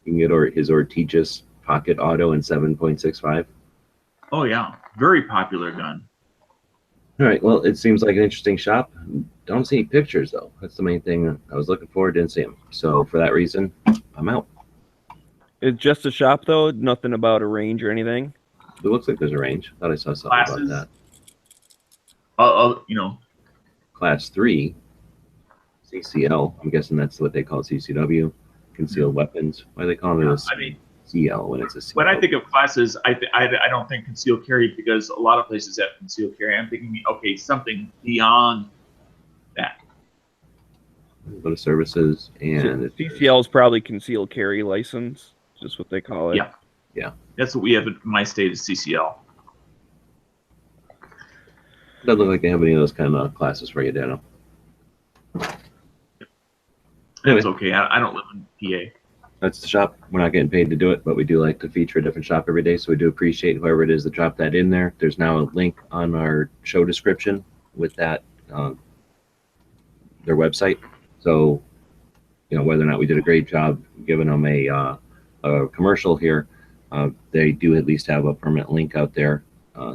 He can get his Ortigas pocket auto in 7.65. Oh yeah, very popular gun. All right, well, it seems like an interesting shop. Don't see any pictures though. That's the main thing I was looking for. Didn't see them. So for that reason, I'm out. It's just a shop though. Nothing about a range or anything. It looks like there's a range. Thought I saw something Classes. about that. You know, Class 3, CCL. I'm guessing that's what they call CCW. Concealed weapons. Why are they calling it a CL when it's a CL? When I think of classes, I don't think concealed carry, because a lot of places have concealed carry. I'm thinking, okay, something beyond that. Go to services and CCL is probably concealed carry license, just what they call it. Yeah. Yeah. That's what we have in my state is CCL. Doesn't look like they have any of those kind of classes for you, Dano. That's okay. I don't live in PA. That's the shop. We're not getting paid to do it, but we do like to feature a different shop every day. So we do appreciate whoever it is that dropped that in there. There's now a link on our show description with that, their website. So, you know, whether or not we did a great job giving them a commercial here, they do at least have a permanent link out there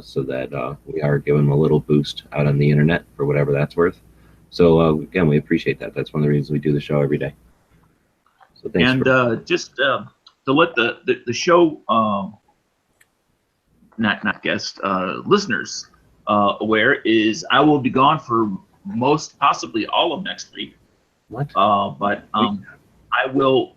so that we are giving them a little boost out on the internet for whatever that's worth. So again, we appreciate that. That's one of the reasons we do the show every day. So thanks. And just to let the show not guests listeners aware is I will be gone for most possibly all of next week. What? But I will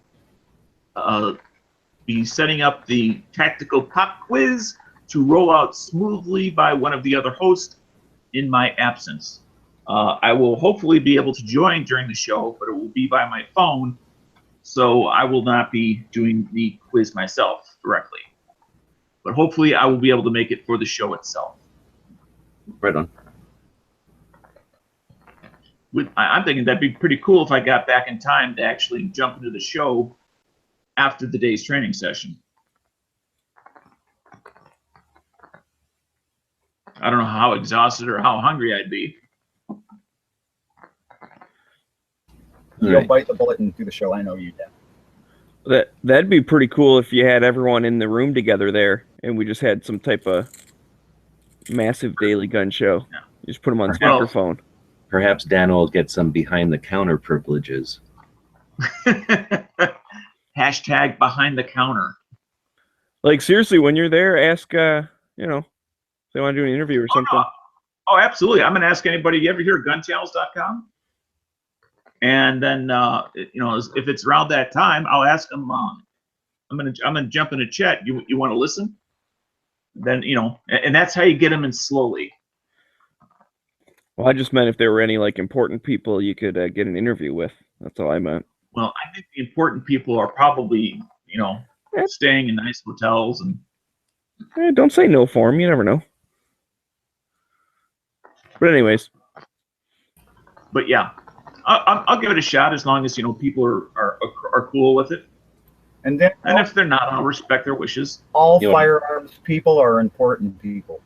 be setting up the Tactical Pop Quiz to roll out smoothly by one of the other hosts in my absence. I will hopefully be able to join during the show, but it will be by my phone, so I will not be doing the quiz myself directly. But hopefully I will be able to make it for the show itself. Right on. I'm thinking that'd be pretty cool if I got back in time to actually jump into the show after the day's training session. I don't know how exhausted or how hungry I'd be. You'll bite the bullet and do the show. I know you do. That'd be pretty cool if you had everyone in the room together there, and we just had some type of massive daily gun show. Yeah. You just put them on speakerphone. Perhaps Dan will get some behind the counter privileges. Hashtag behind the counter. Like seriously, when you're there, ask if they want to do an interview or something. No. Oh, absolutely. I'm gonna ask anybody. You ever hear of gunchannels.com? And then if it's around that time, I'll ask them. I'm gonna jump in a chat. You want to listen? Then and that's how you get them in slowly. Well, I just meant if there were any like important people you could get an interview with. That's all I meant. Well, I think the important people are probably staying in nice hotels and. Don't say no for them. You never know. But anyways, But yeah, I'll give it a shot as long as people are cool with it. And then And if they're not, I'll respect their wishes. all You know- firearms people are important people.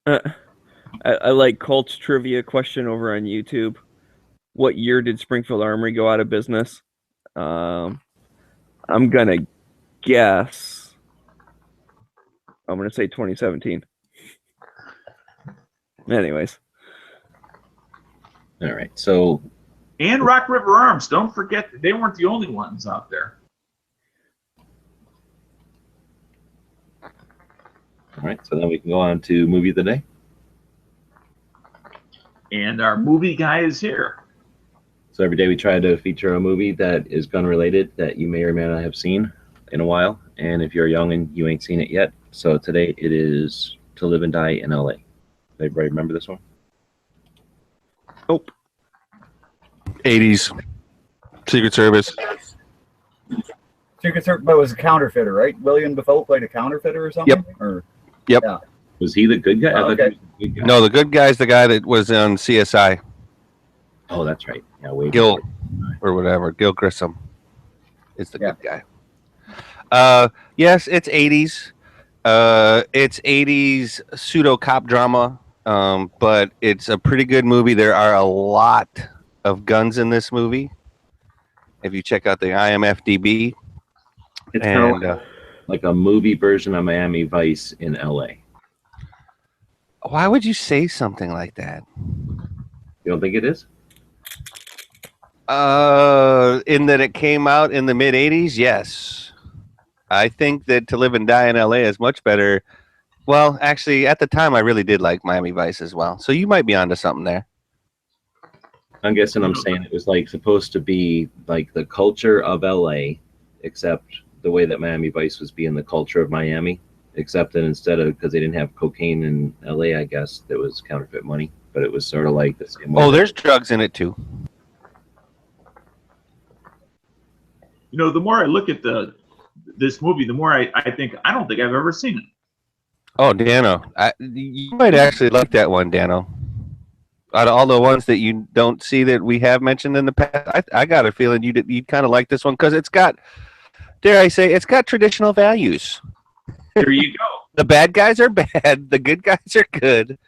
I like Colt's trivia question over on YouTube. What year did Springfield Armory go out of business? I'm gonna guess. I'm gonna say 2017. Anyways, All right. So And Rock River Arms. Don't forget that they weren't the only ones out there. all right. So then we can go on to movie of the day. And our movie guy is here. So every day we try to feature a movie that is gun related that you may or may not have seen in a while. And if you're young and you ain't seen it yet, so today it is To Live and Die in LA. Everybody remember this one? nope. 80s. Secret Service. Secret Service, but it was a counterfeiter, right? William Dafoe played a counterfeiter or something? Yep. Or Was he the good guy? I thought he Okay. was the good guy. No, the good guy's the guy that was on CSI. Oh, that's right. Yeah, wait. Gil or whatever. Gil Grissom is the Yeah. good guy. Yes, it's 80s. It's 80s pseudo cop drama, but it's a pretty good movie. There are a lot of guns in this movie. If you check out the IMFDB, It's kind and of like a movie version of Miami Vice in LA. why would you say something like that? You don't think it is? In that it came out in the mid 80s, yes. I think that To Live and Die in LA is much better. Well, actually, at the time, I really did like Miami Vice as well. So you might be onto something there. I'm guessing I'm saying it was like supposed to be like the culture of LA, except the way that Miami Vice was being the culture of Miami, except that instead of, because they didn't have cocaine in LA, I guess, that was counterfeit money, but it was sort of like the same way. Oh, there's drugs in it too. The more I look at this movie, the more I think I don't think I've ever seen it. Oh, Dano, you might actually like that one, Dano. Out of all the ones that you don't see that we have mentioned in the past, I got a feeling you'd kind of like this one because it's got, dare I say, it's got traditional values. There you go. The bad guys are bad, the good guys are good,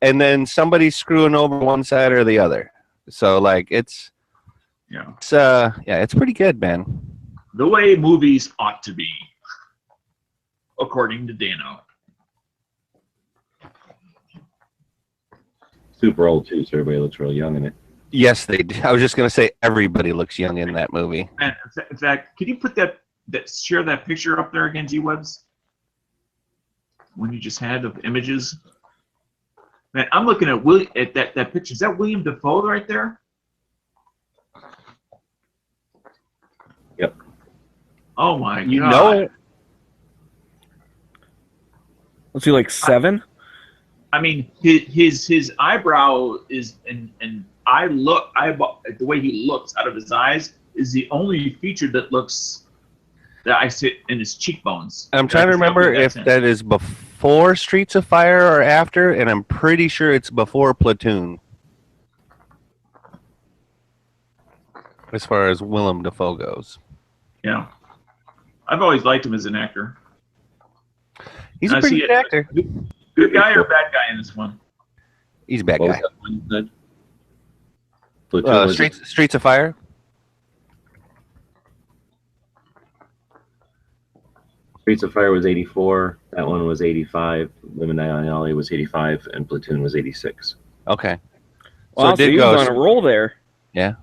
and then somebody's screwing over one side or the other. So like it's it's pretty good, man. The way movies ought to be, according to Dano. Super old too, so everybody looks real young in it. Yes, they do. I was just gonna say everybody looks young in that movie. And in fact, could you put share that picture up there again, G-Webs? When you just had of images. Man, I'm looking at that picture. Is that William Dafoe right there? Yep. Oh my You God. know it. Was he like 7? I mean, his eyebrow is and the way he looks out of his eyes is the only feature that I see in his cheekbones. I'm trying to remember if that is before Streets of Fire or after, and I'm pretty sure it's before Platoon. As far as Willem Dafoe goes. Yeah. I've always liked him as an actor. He's a I pretty see good it. actor. Good guy or bad guy in this one? He's a bad What was guy. that one you said? Platoon was Streets of Fire. Streets of Fire was 84. That one was 85. Live and Die in LA was 85, and Platoon was 86. Okay. Wow, it so he was on a roll there. Yeah.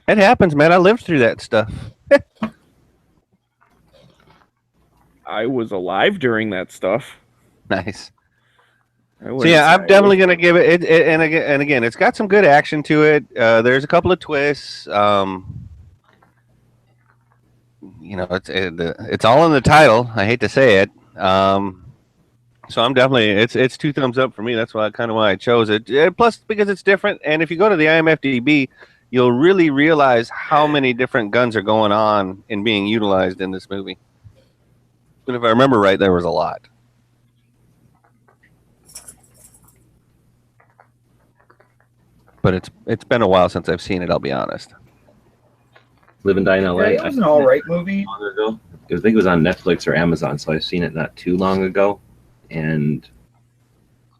It happens, man. I lived through that stuff. I was alive during that stuff. Nice. I So wouldn't yeah, say I'm I definitely was. gonna give it. And again, it's got some good action to it. There's a couple of twists. It's all in the title. I hate to say it. So I'm definitely it's 2 thumbs up for me. That's why I chose it. Plus because it's different, and if you go to the IMFDB, you'll really realize how many different guns are going on and being utilized in this movie. And if I remember right, there was a lot. but it's been a while since I've seen it. I'll be honest. Live and Die in LA. Yeah, it was an all right movie. Long ago. I think it was on Netflix or Amazon, so I've seen it not too long ago, and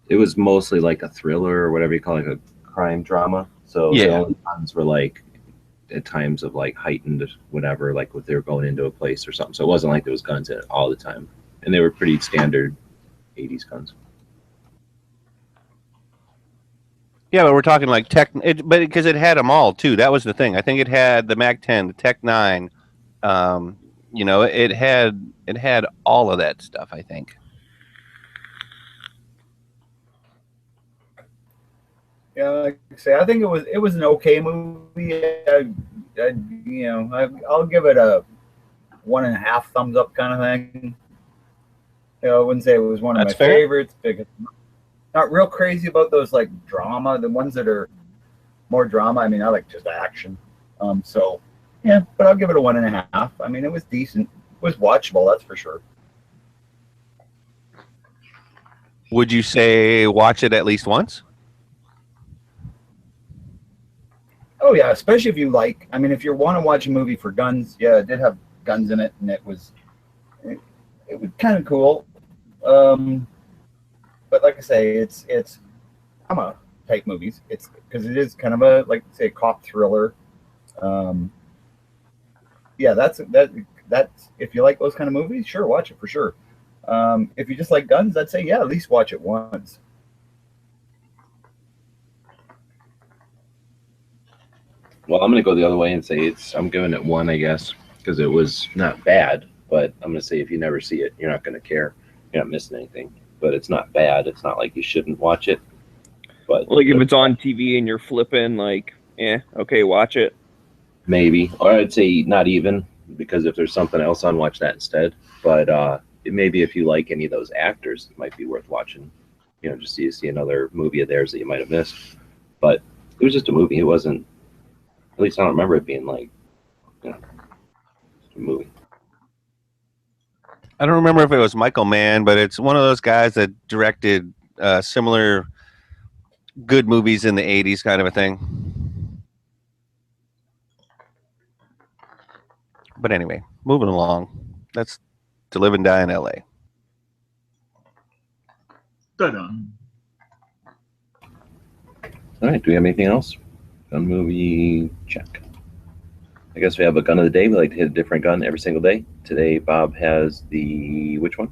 it was mostly like a thriller or whatever you call it, like a crime drama. So the only times were like at times of like heightened whatever, like if they were going into a place or something. So it wasn't like there was guns in it all the time, and they were pretty standard 80s guns. Yeah, but we're talking like Tech, but because it had them all too. That was the thing. I think it had the Mac-10, the Tech 9. You know, it had all of that stuff, I think. Yeah, like I say, I think it was an okay movie. I'll give it a 1.5 thumbs up kind of thing. You know, I wouldn't say it was one of my favorites because I'm not real crazy about those like drama. The ones that are more drama, I mean, I like just action. So yeah, but I'll give it a 1.5. I mean, it was decent. It was watchable, that's for sure. Would you say watch it at least once? Oh yeah, especially if you like. I mean, if you want to watch a movie for guns, yeah, it did have guns in it, and it was kind of cool. But like I say, it's drama type movies. It's because it is kind of a like say cop thriller. Yeah, that's if you like those kind of movies, sure, watch it for sure. If you just like guns, I'd say yeah, at least watch it once. Well, I'm going to go the other way and say I'm giving it 1, I guess, because it was not bad. But I'm going to say if you never see it, you're not going to care. You're not missing anything. But it's not bad. It's not like you shouldn't watch it. But like if it's on TV and you're flipping, like, okay, watch it. Maybe. Or I'd say not even, because if there's something else on, watch that instead. But maybe if you like any of those actors, it might be worth watching. You know, just to see another movie of theirs that you might have missed. But it was just a movie. It wasn't. At least I don't remember it being like, you know, a movie. I don't remember if it was Michael Mann, but it's one of those guys that directed similar good movies in the 80s kind of a thing. But anyway, moving along. That's To Live and Die in LA. Dun-dun. All right. Do we have anything else? Gun movie check. I guess we have a gun of the day. We like to hit a different gun every single day. Today, Bob has the which one?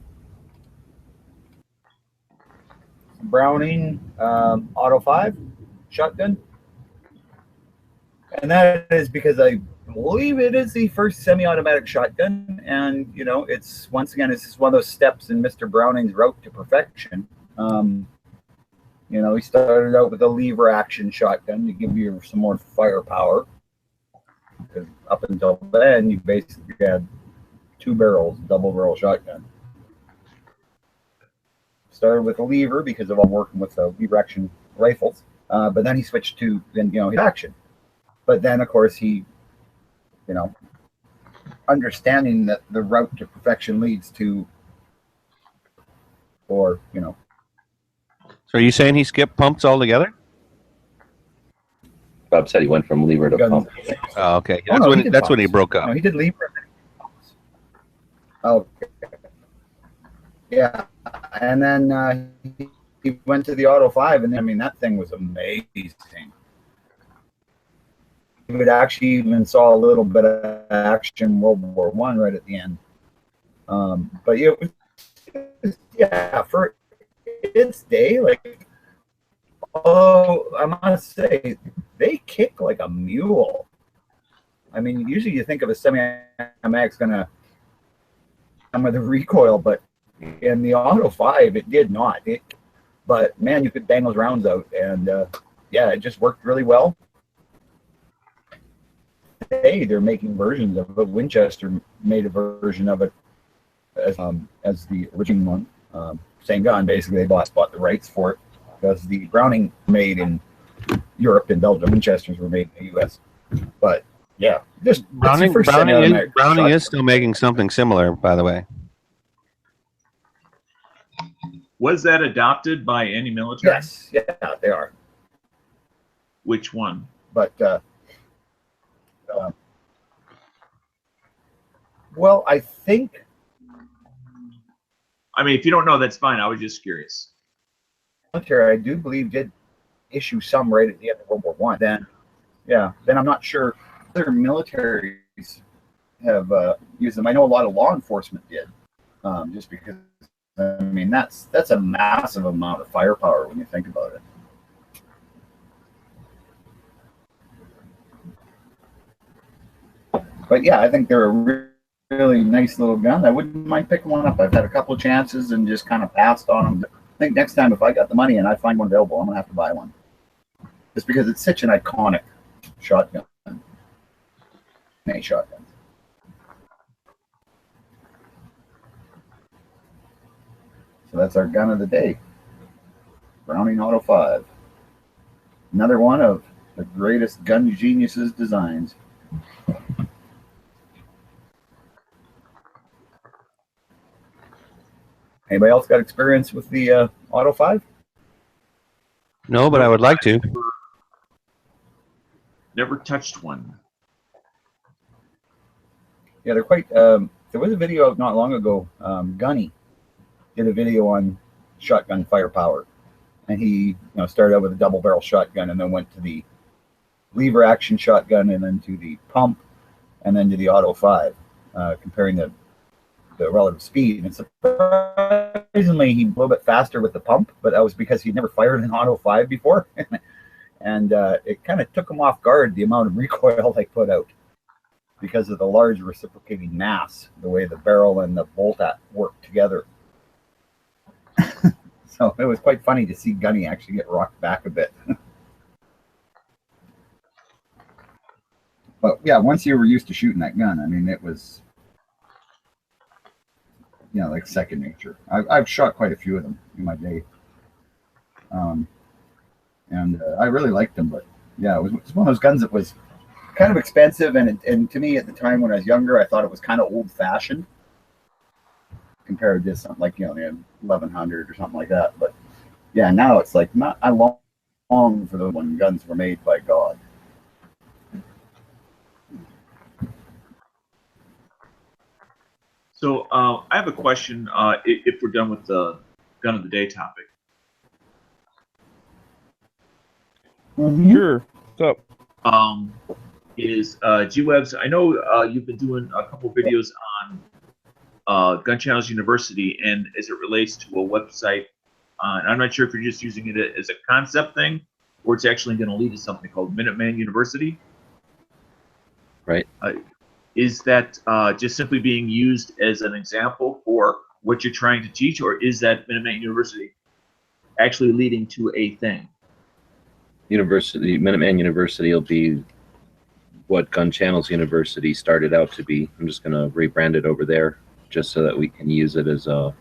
Browning Auto 5 shotgun, and that is because I believe it is the first semi-automatic shotgun, and you know, it's once again it's just one of those steps in Mr. Browning's route to perfection. You know, he started out with a lever action shotgun to give you some more firepower. Because up until then, you basically had 2 barrels, double barrel shotgun. Started with a lever because of all working with the lever action rifles. But then he switched to his action. But then, of course, he, understanding that the route to perfection leads to, So are you saying he skipped pumps altogether? Bob said he went from lever to pump. Oh, okay. That's when he broke up. No, he did lever. Okay. Yeah, and then he went to the Auto 5, and I mean that thing was amazing. We would actually even saw a little bit of action World War I right at the end. But for its day, like, I must say, they kick like a mule. I mean, usually you think of a semi-automatic's gonna come with a recoil, but in the Auto 5, it did not. But man, you could bang those rounds out, and it just worked really well. Today, they're making versions of it. Winchester made a version of it as the original one. Same gun, basically. They bought the rights for it because the Browning made in Europe and Belgium. Winchesters were made in the U.S. But yeah, just Browning is still making something similar, by the way. Was that adopted by any military? Yes, yeah, they are. Which one? But well, I think. I mean, if you don't know, that's fine. I was just curious. Military, I do believe, did issue some right at the end of World War One. Then I'm not sure other militaries have used them. I know a lot of law enforcement did, just because. I mean, that's a massive amount of firepower when you think about it. But yeah, I think they're a really nice little gun. I wouldn't mind picking one up. I've had a couple of chances and just kind of passed on them. I think next time if I got the money and I find one available, I'm gonna have to buy one. Just because it's such an iconic shotgun. Shotgun. So that's our gun of the day. Browning Auto 5. Another one of the greatest gun geniuses designs. Anybody else got experience with the Auto 5? No, but I would like to. Never touched one. Yeah, they're quite. There was a video out not long ago. Gunny did a video on shotgun firepower, and he started out with a double barrel shotgun, and then went to the lever action shotgun, and then to the pump, and then to the Auto 5, comparing the relative speed. And surprisingly, he blew a bit faster with the pump, but that was because he'd never fired an Auto 5 before. And it kind of took him off guard, the amount of recoil they put out, because of the large reciprocating mass, the way the barrel and the bolt work together. So it was quite funny to see Gunny actually get rocked back a bit. But yeah, once you were used to shooting that gun, I mean, it was, like second nature. I've shot quite a few of them in my day. And I really liked them, but yeah, it was one of those guns that was kind of expensive, and to me at the time when I was younger, I thought it was kind of old-fashioned compared to something like the 1100 or something like that. But yeah, now it's like I long for those when guns were made by God. So I have a question. If we're done with the gun of the day topic. Mm-hmm. Sure. What's up? Is G-Webs, I know you've been doing a couple videos on Gun Channels University, and as it relates to a website, I'm not sure if you're just using it as a concept thing, or it's actually going to lead to something called Minuteman University. Right. Is that just simply being used as an example for what you're trying to teach, or is that Minuteman University actually leading to a thing? Minuteman University will be what Gun Channels University started out to be. I'm just going to rebrand it over there just so that we can use it as a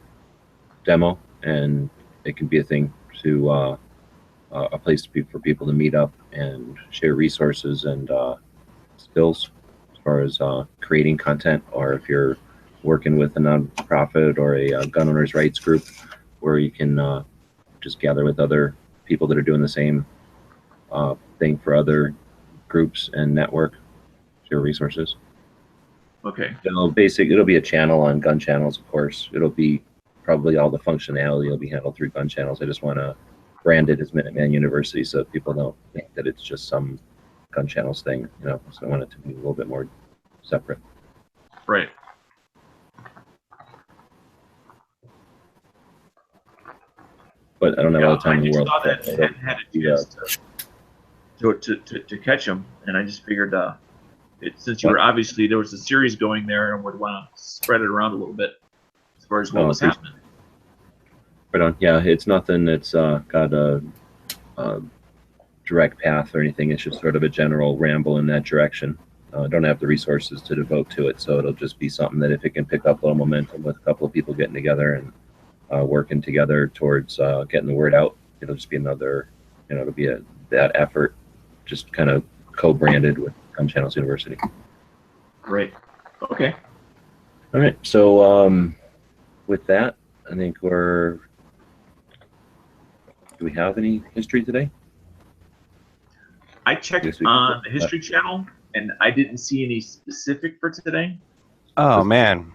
demo, and it can be a thing to a place for people to meet up and share resources and skills as far as creating content, or if you're working with a nonprofit or a gun owners' rights group, where you can just gather with other people that are doing the same thing for other groups and network, share resources. Okay. It'll be a channel on Gun Channels, of course. It'll be probably all the functionality will be handled through Gun Channels. I just want to brand it as Minuteman University so that people don't think that it's just some Gun Channels thing, So I want it to be a little bit more separate. Right. But I don't have all the time in the world. I just saw that and had a chance to catch them, and I just figured since you were obviously there was a series going there, and would want to spread it around a little bit as far as what was happening. Right on. Yeah, it's nothing that's got a direct path or anything. It's just sort of a general ramble in that direction. Don't have the resources to devote to it, so it'll just be something that if it can pick up a little momentum with a couple of people getting together and working together towards getting the word out, it'll just be another, it'll be that effort, just kind of co-branded with Gun Channels University. Great. Okay. All right. So with that, I think do we have any history today? I checked on the History Channel, and I didn't see any specific for today. Oh man.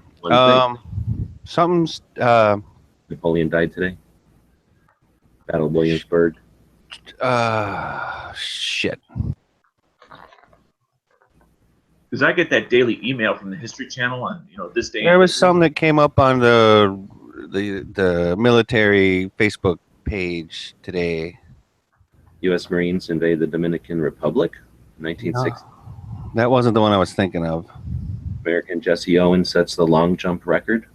Something's Napoleon died today. Battle of Williamsburg. Shit. Because I get that daily email from the History Channel on this day. There was some that came up on the military Facebook page today. U.S. Marines invade the Dominican Republic, 1960. No, that wasn't the one I was thinking of. American Jesse Owens sets the long jump record.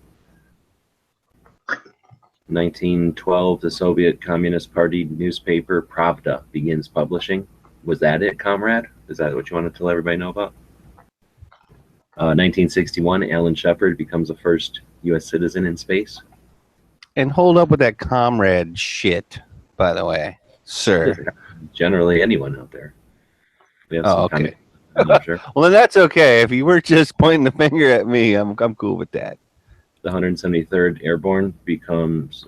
1912, the Soviet Communist Party newspaper Pravda begins publishing. Was that it, comrade? Is that what you want to tell everybody know about? 1961, Alan Shepard becomes the first U.S. citizen in space. And hold up with that comrade shit, by the way, sir. Generally, anyone out there. We have some okay. I'm not sure. Well, then that's okay. If you were just pointing the finger at me, I'm cool with that. The 173rd Airborne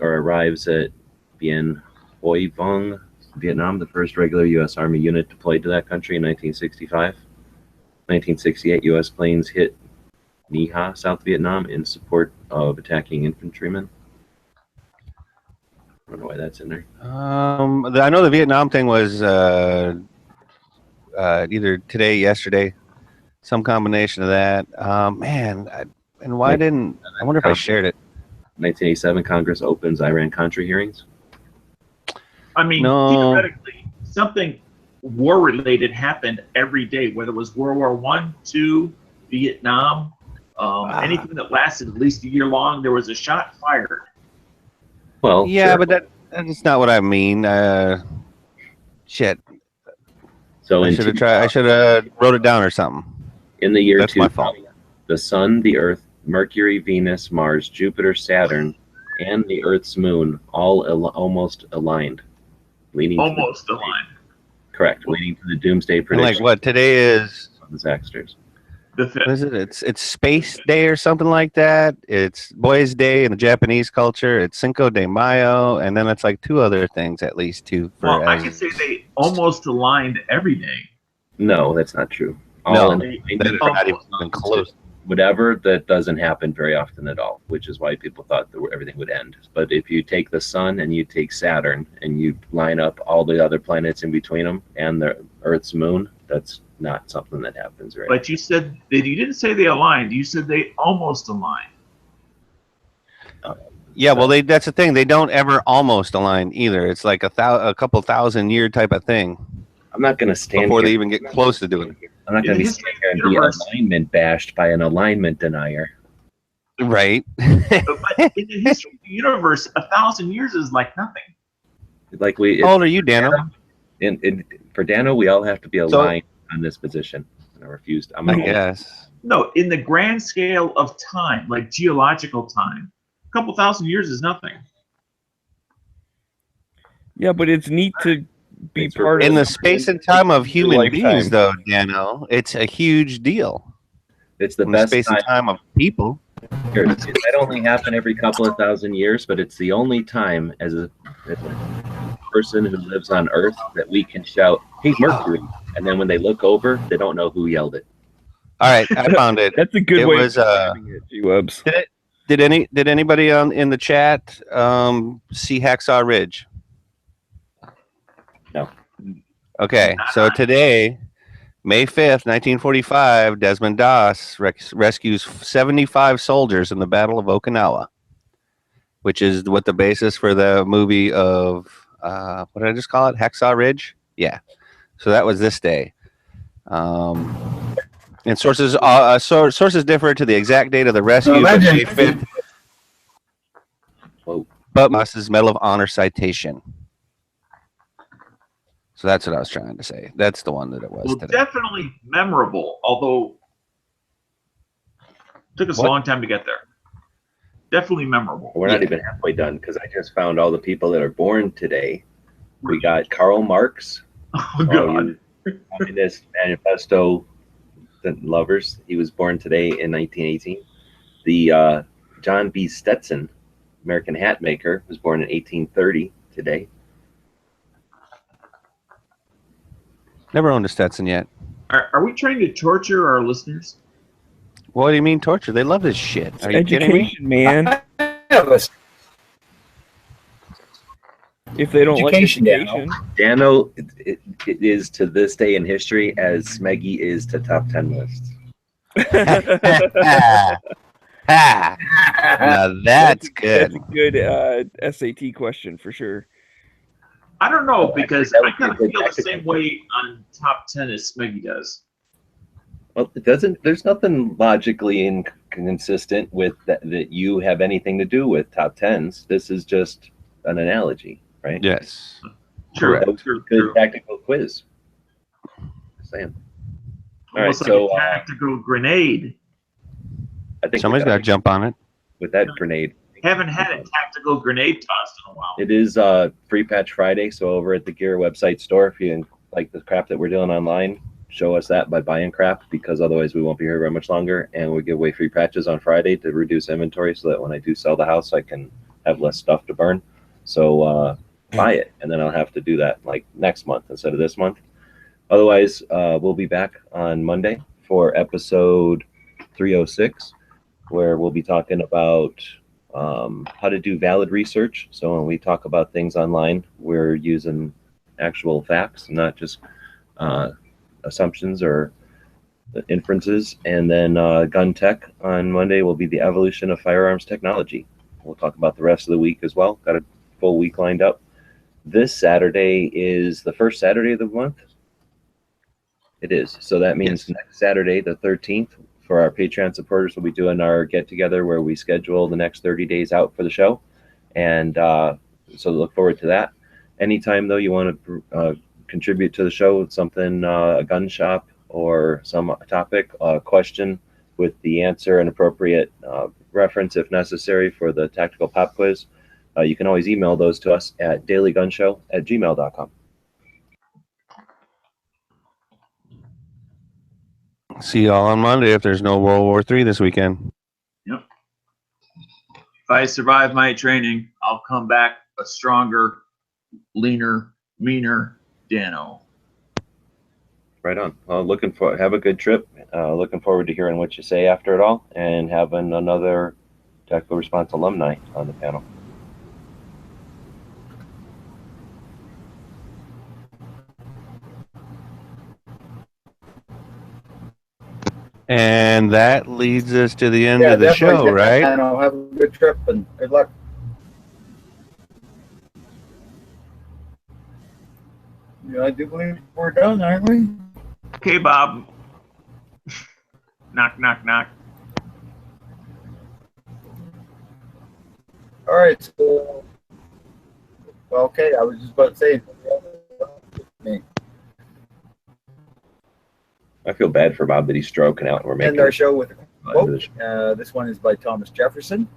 arrives at Bien Hoi Vong, Vietnam, the first regular U.S. Army unit deployed to that country in 1965. 1968, U.S. planes hit Nha Ha, South Vietnam, in support of attacking infantrymen. I don't know why that's in there. I know the Vietnam thing was either today, yesterday, some combination of that. Man, and why didn't I wonder if I shared it? 1987, Congress opens Iran-Contra hearings. I mean, theoretically, something war-related happened every day, whether it was World War I, II, Vietnam, anything that lasted at least a year long, there was a shot fired. Well, yeah, sure. but that's not what I mean. Shit. So I should have wrote it down or something. In the year That's 2000, my fault. the Sun, the Earth, Mercury, Venus, Mars, Jupiter, Saturn, and the Earth's moon all almost aligned. Almost aligned. Correct. Leading to the doomsday And prediction. like what today is? Disasters. The fifth. What is it? It's Space Day or something like that. It's Boys Day in the Japanese culture. It's Cinco de Mayo, and then it's like two other things at least too. Well, I could say they almost aligned every day. No, that's not true. That is not even close. Whatever, that doesn't happen very often at all, which is why people thought that everything would end. But if you take the Sun and you take Saturn and you line up all the other planets in between them and the Earth's moon, that's not something that happens, right? But you said that you didn't say they aligned. You said they almost aligned. Yeah, well, that's the thing. They don't ever almost align either. It's like a couple thousand year type of thing. I'm not going to stand before here. they even get close to doing it. I'm not going to be standing here and be alignment bashed by an alignment denier. Right. But in the history of the universe, 1,000 years is like nothing. Like How old are you, Dano? For Dano, we all have to be aligned on this position. And I refused. I guess. No, in the grand scale of time, like geological time, a couple thousand years is nothing. Yeah, but it's neat to be part in of the space and time of human beings, though, Dano. It's a huge deal. It's the in best the space and time of people. It might only happen every couple of thousand years, but it's the only time as a person who lives on Earth that we can shout, "Hey, Mercury!" And then when they look over, they don't know who yelled it. All right, I found it. That's a good way. Was, G-Webs. Did anybody in the chat see Hacksaw Ridge? No. Okay, so today, May 5th, 1945, Desmond Doss rescues 75 soldiers in the Battle of Okinawa, which is what the basis for the movie of, what did I just call it? Hacksaw Ridge? Yeah. So that was this day. And sources differ to the exact date of the rescue, but May 5th. But Doss's Medal of Honor citation. So that's what I was trying to say. That's the one that it was today. Definitely memorable, although it took us a long time to get there. Definitely memorable. We're not even halfway done because I just found all the people that are born today. We got Karl Marx. Oh, God. Communist Manifesto lovers. He was born today in 1918. The John B. Stetson, American hat maker, was born in 1830 today. Never owned a Stetson yet. Are we trying to torture our listeners? What do you mean torture? They love this shit. It's Are you kidding me? education, man. I have a If they don't Education, like education, Dano, it is to this day in history as Smeggy is to top 10 lists. Now that's good. That's a good SAT question for sure. I don't know, because that I would be a kind of good feel the tactic. same way on top 10 as Smeggy does. Well, it doesn't. There's nothing logically inconsistent with that you have anything to do with top 10s. This is just an analogy, right? Yes. True, Correct. That was a true, good true. tactical quiz. Just saying. All right, Almost like so a tactical grenade. I think Somebody's got to jump on it. with that grenade. Haven't had a tactical grenade tossed in a while. It is Free Patch Friday, so over at the Gear website store, if you like the crap that we're doing online, show us that by buying crap, because otherwise we won't be here very much longer. And we give away free patches on Friday to reduce inventory, so that when I do sell the house, I can have less stuff to burn. So buy it, and then I'll have to do that like next month instead of this month. Otherwise, we'll be back on Monday for episode 306, where we'll be talking about how to do valid research. So when we talk about things online, we're using actual facts, not just assumptions or inferences. And then gun tech on Monday will be the evolution of firearms technology. We'll talk about the rest of the week as well. Got a full week lined up. This Saturday is the first Saturday of the month. It is. So that means next Saturday, the 13th, for our Patreon supporters, we'll be doing our get-together where we schedule the next 30 days out for the show. And so look forward to that. Anytime, though, you want to contribute to the show with something, a gun shop or some topic, question with the answer and appropriate reference, if necessary, for the tactical pop quiz, you can always email those to us at dailygunshow@gmail.com. See y'all on Monday if there's no World War III this weekend. Yep. If I survive my training, I'll come back a stronger, leaner, meaner Dano. Right on. Have a good trip. Looking forward to hearing what you say after it all, and having another Tactical Response alumni on the panel. And that leads us to the end of the definitely, show, right? And I'll have a good trip and good luck. Yeah, I do believe we're done, aren't we? Okay, Bob. Knock, knock, knock. All right. So, okay, I was just about to say. I feel bad for Bob that he's stroking out and we're making End our show with a quote. this. This one is by Thomas Jefferson.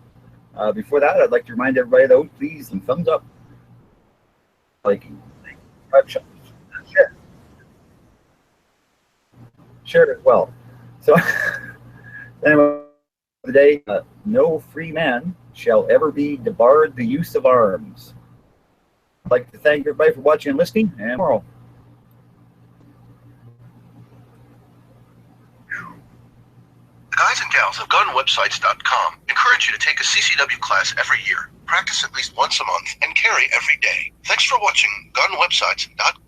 Before that, I'd like to remind everybody, though, please, and thumbs up. Liking, share it as well. So, anyway, today, no free man shall ever be debarred the use of arms. I'd like to thank everybody for watching and listening, and tomorrow. Guys and gals of gunwebsites.com encourage you to take a CCW class every year, practice at least once a month, and carry every day. Thanks for watching gunwebsites.com.